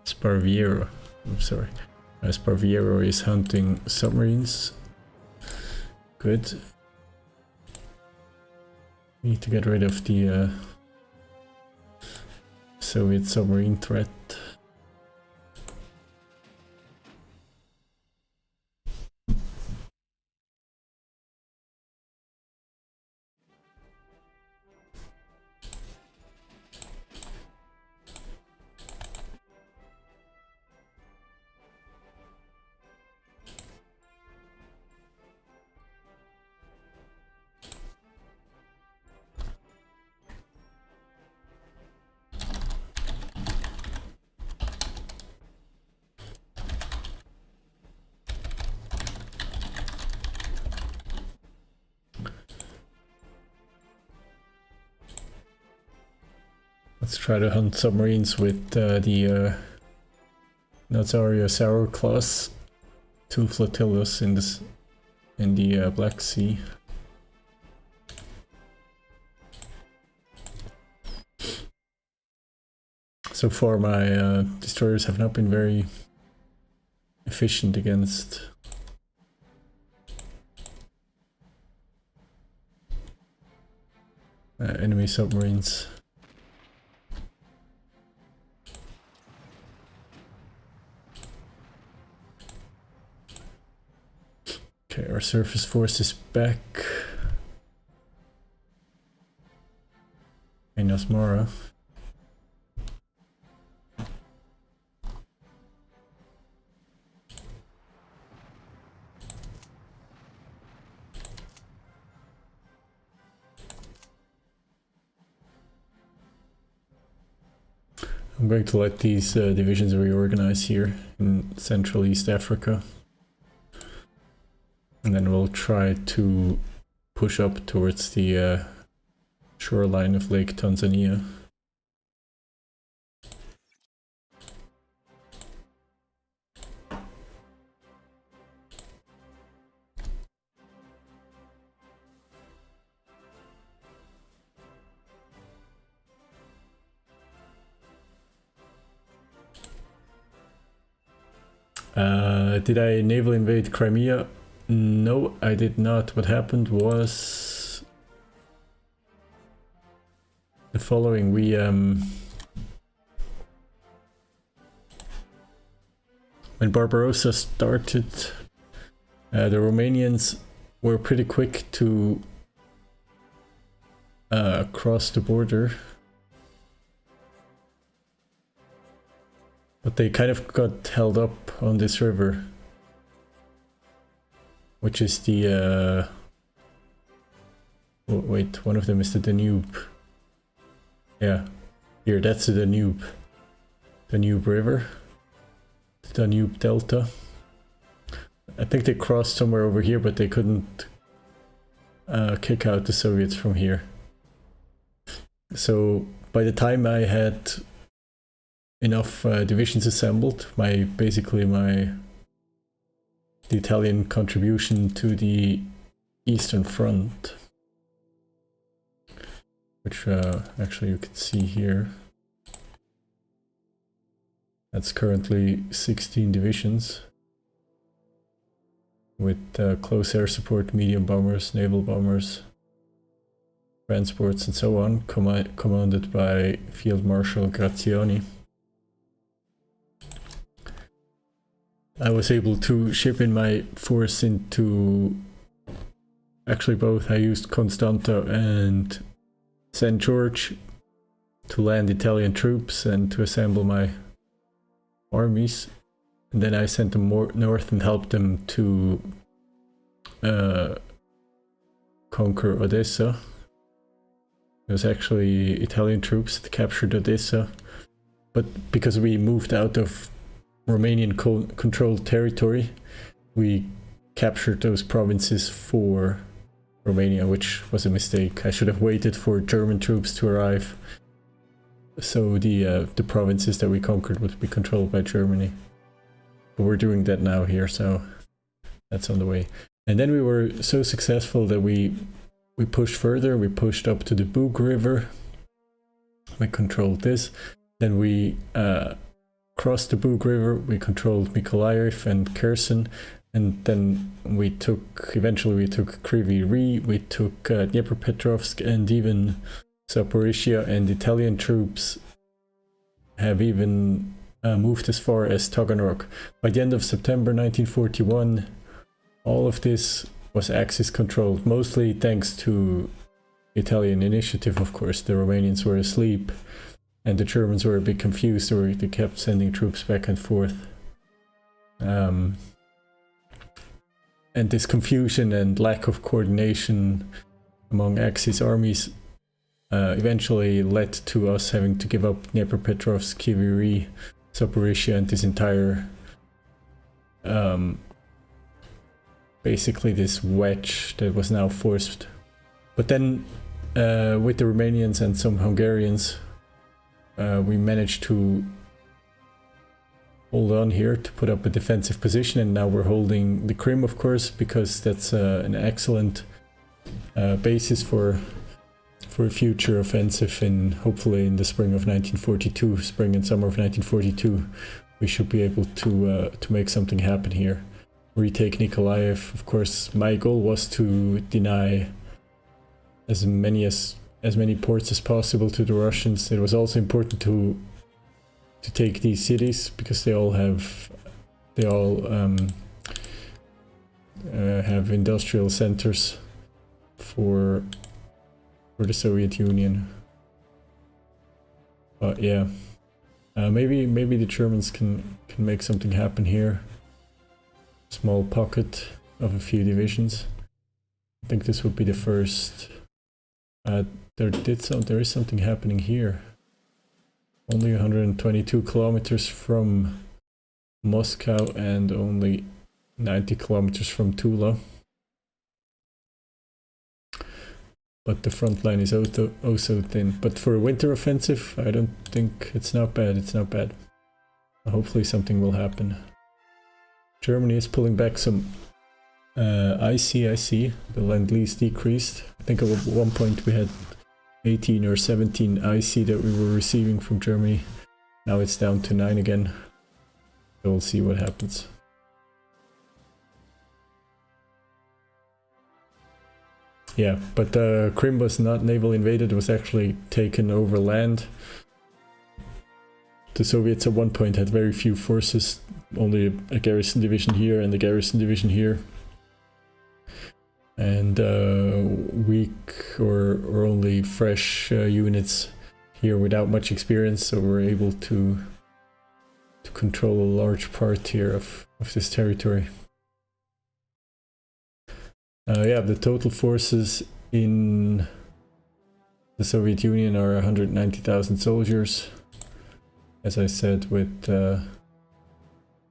Sparviero, I'm sorry. Sparviero is hunting submarines. Good. Need to get rid of the Soviet submarine threat. Let's try to hunt submarines with the Nazario Sour class. 2 flotillas in the Black Sea. So far my destroyers have not been very efficient against enemy submarines. Okay, our surface force is back in Asmara. I'm going to let these divisions reorganize here in Central East Africa. And then we'll try to push up towards the shoreline of Lake Tanzania. Did I naval invade Crimea? No, I did not. What happened was the following. When Barbarossa started, the Romanians were pretty quick to cross the border. But they kind of got held up on this river, which is the oh, wait, one of them is the Danube. Yeah, here, that's the Danube River, the Danube Delta. I think they crossed somewhere over here, but they couldn't kick out the Soviets from here. So by the time I had enough divisions assembled, basically the Italian contribution to the Eastern Front, which actually you can see here. That's currently 16 divisions with close air support, medium bombers, naval bombers, transports and so on, commanded by Field Marshal Graziani. I was able to ship in my force into actually both. I used Constanta and St. George to land Italian troops and to assemble my armies. And then I sent them more north and helped them to conquer Odessa. It was actually Italian troops that captured Odessa. But because we moved out of Romanian controlled territory, we captured those provinces for Romania, which was a mistake. I should have waited for German troops to arrive, so the provinces that we conquered would be controlled by Germany. But we're doing that now here, so that's on the way. And then we were so successful that we pushed further. We pushed up to the Bug River. We controlled this. Then we crossed the Bug River, we controlled Mykolaiv and Kherson, and then eventually we took Kryvyi Rih, we took Dnipropetrovsk and even Zaporizhia, and Italian troops have even moved as far as Taganrog. By the end of September 1941, all of this was Axis controlled, mostly thanks to Italian initiative, of course. The Romanians were asleep. And the Germans were a bit confused, or they kept sending troops back and forth. And this confusion and lack of coordination among Axis armies eventually led to us having to give up Dnipropetrovsk, Kryvyi Rih, Zaporizhia, and this entire basically this wedge that was now forced. But then with the Romanians and some Hungarians, we managed to hold on here to put up a defensive position, and now we're holding the Crimea, of course, because that's an excellent basis for a future offensive hopefully in the spring of 1942, spring and summer of 1942. We should be able to make something happen here. Retake Nikolaev. Of course, my goal was to deny as many ports as possible to the Russians. It was also important to take these cities because they all have industrial centers for the Soviet Union. But yeah, maybe the Germans can make something happen here. Small pocket of a few divisions. I think this would be the first. There is something happening here. Only 122 kilometers from Moscow and only 90 kilometers from Tula. But the front line is oh so thin. But for a winter offensive, I don't think it's not bad. It's not bad. Hopefully something will happen. Germany is pulling back some IC. The Lend-Lease decreased. I think at one point we had 18 or 17 IC that we were receiving from Germany. Now it's down to 9 again. So we'll see what happens. Yeah, but Crimea was not naval invaded, it was actually taken over land. The Soviets at one point had very few forces, only a garrison division here and a garrison division here. And weak or only fresh units here without much experience, so we're able to control a large part here of this territory. Yeah, the total forces in the Soviet Union are 190,000 soldiers, as I said, with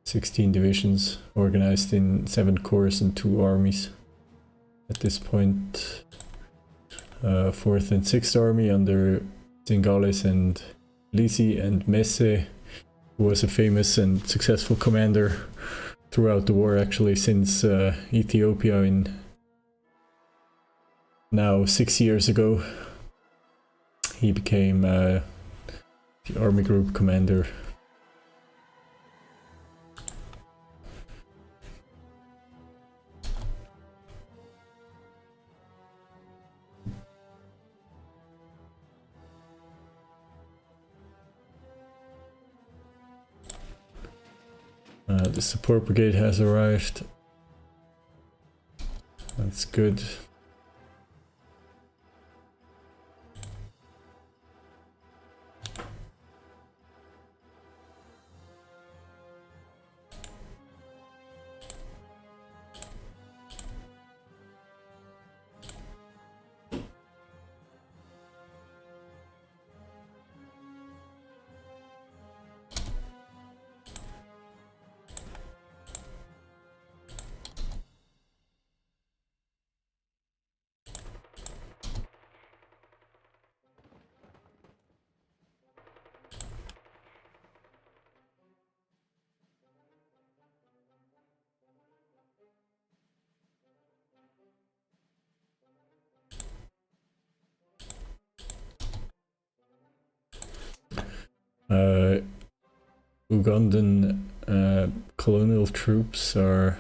16 divisions organized in 7 corps and 2 armies. At this point, 4th and 6th Army under Zingales and Lisi, and Messe, who was a famous and successful commander throughout the war, actually since Ethiopia in now 6 years ago. He became the army group commander. The support brigade has arrived. That's good. Ugandan colonial troops are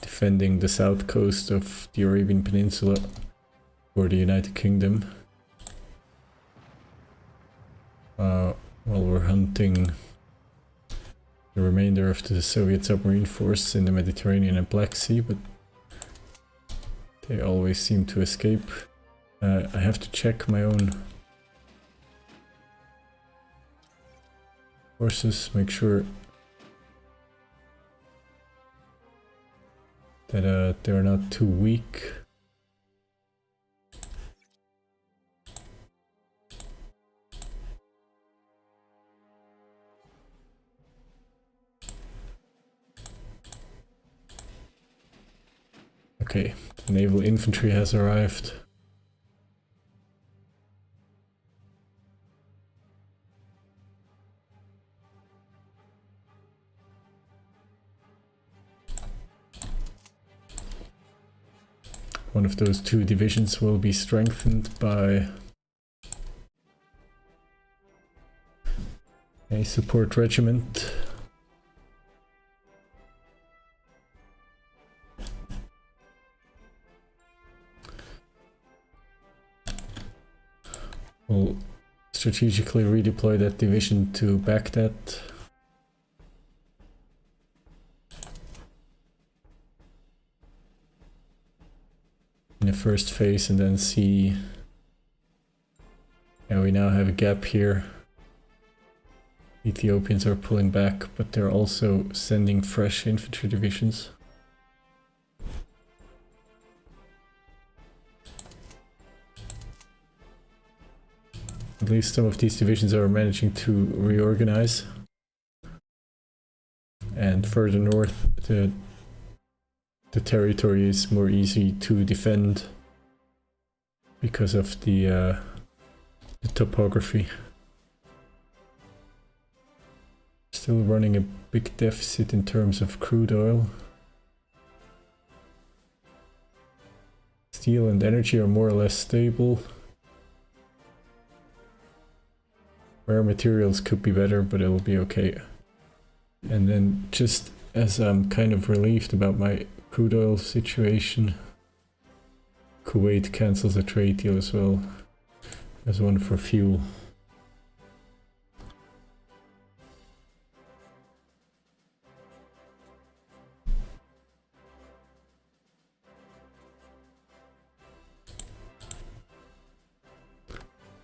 defending the south coast of the Arabian Peninsula for the United Kingdom. While we're hunting the remainder of the Soviet submarine force in the Mediterranean and Black Sea, but they always seem to escape. I have to check my own forces, make sure that they're not too weak. Okay, the naval infantry has arrived. One of those 2 divisions will be strengthened by a support regiment. We'll strategically redeploy that division to Baghdad. In the first phase, and then see. Yeah, we now have a gap here. Ethiopians are pulling back, but they're also sending fresh infantry divisions. At least some of these divisions are managing to reorganize. And further north, the territory is more easy to defend because of the topography. Still running a big deficit in terms of crude oil. Steel and energy are more or less stable. Rare materials could be better, but it'll be okay. And then, just as I'm kind of relieved about my crude oil situation, Kuwait cancels a trade deal as well as one for fuel.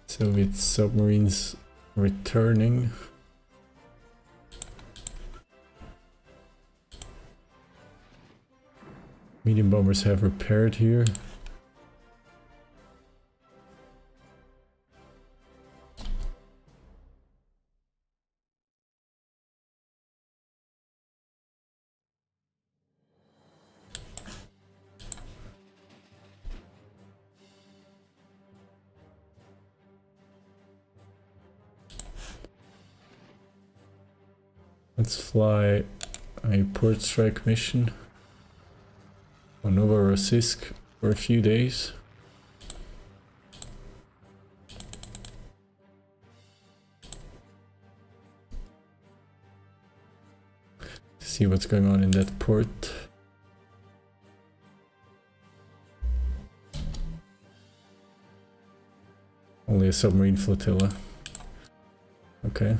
Soviet submarines returning. Medium bombers have repaired here. Let's fly a port strike mission on Novorossiysk for a few days. To see what's going on in that port. Only a submarine flotilla. Okay.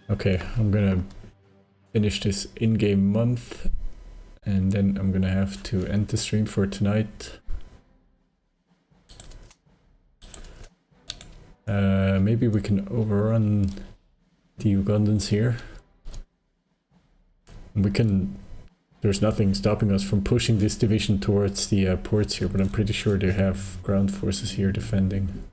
Okay, I'm gonna finish this in-game month and then I'm gonna have to end the stream for tonight. Maybe we can overrun the Ugandans here. There's nothing stopping us from pushing this division towards the ports here, but I'm pretty sure they have ground forces here defending.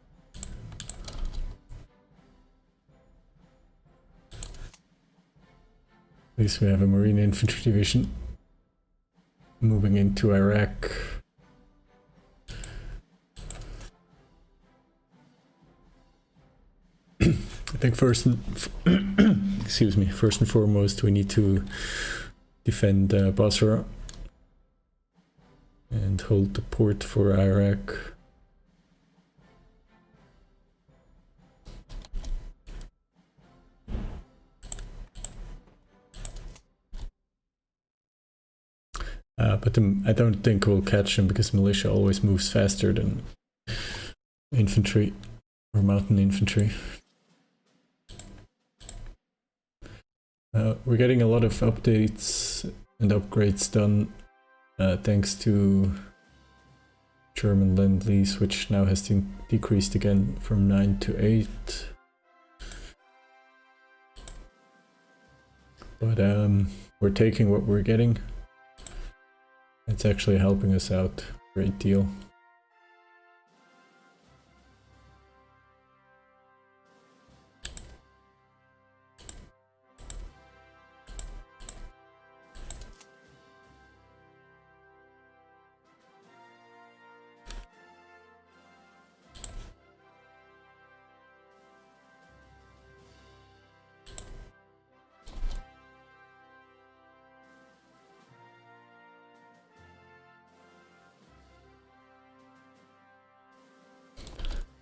At least we have a Marine Infantry Division moving into Iraq. I think first and foremost we need to defend Basra and hold the port for Iraq. But I don't think we'll catch them because militia always moves faster than infantry or mountain infantry. We're getting a lot of updates and upgrades done thanks to German Lend-Lease, which now has decreased again from 9 to 8. But we're taking what we're getting. It's actually helping us out a great deal.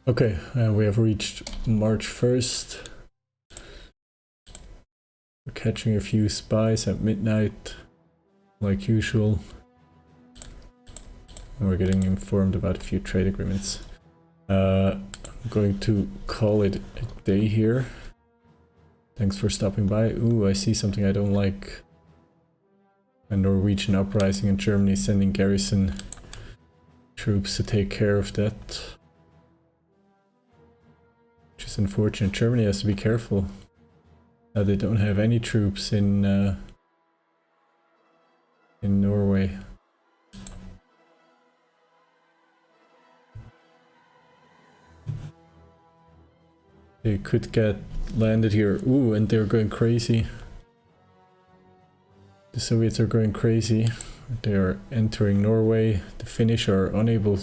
Okay, we have reached March 1st. The catching a few spies at midnight, like usual. And we're getting informed about a few trade agreements. I'm going to call it a day here. Thanks for stopping by. Ooh, I see something I don't like. A Norwegian uprising in Germany, sending garrison troops to take care of that. Which is unfortunate. Germany has to be careful. They don't have any troops in Norway. They could get landed here. Ooh, and they're going crazy. The Soviets are going crazy. They are entering Norway. The Finnish are unable.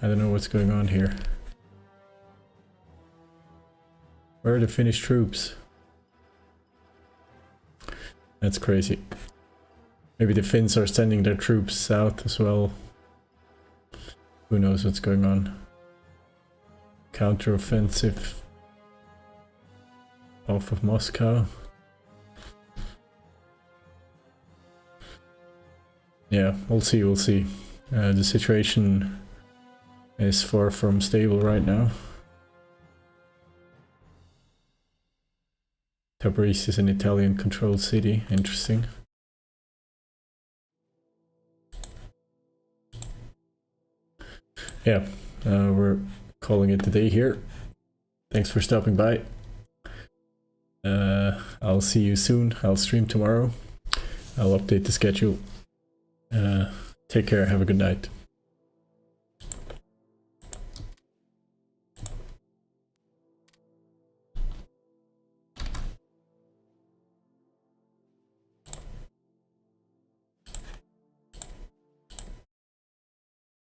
I don't know what's going on here. Where are the Finnish troops? That's crazy. Maybe the Finns are sending their troops south as well. Who knows what's going on? Counteroffensive off of Moscow. Yeah, we'll see, we'll see. The situation is far from stable right now. Tabriz is an Italian-controlled city. Interesting. Yeah, we're calling it the day here. Thanks for stopping by. I'll see you soon. I'll stream tomorrow. I'll update the schedule. Take care. Have a good night.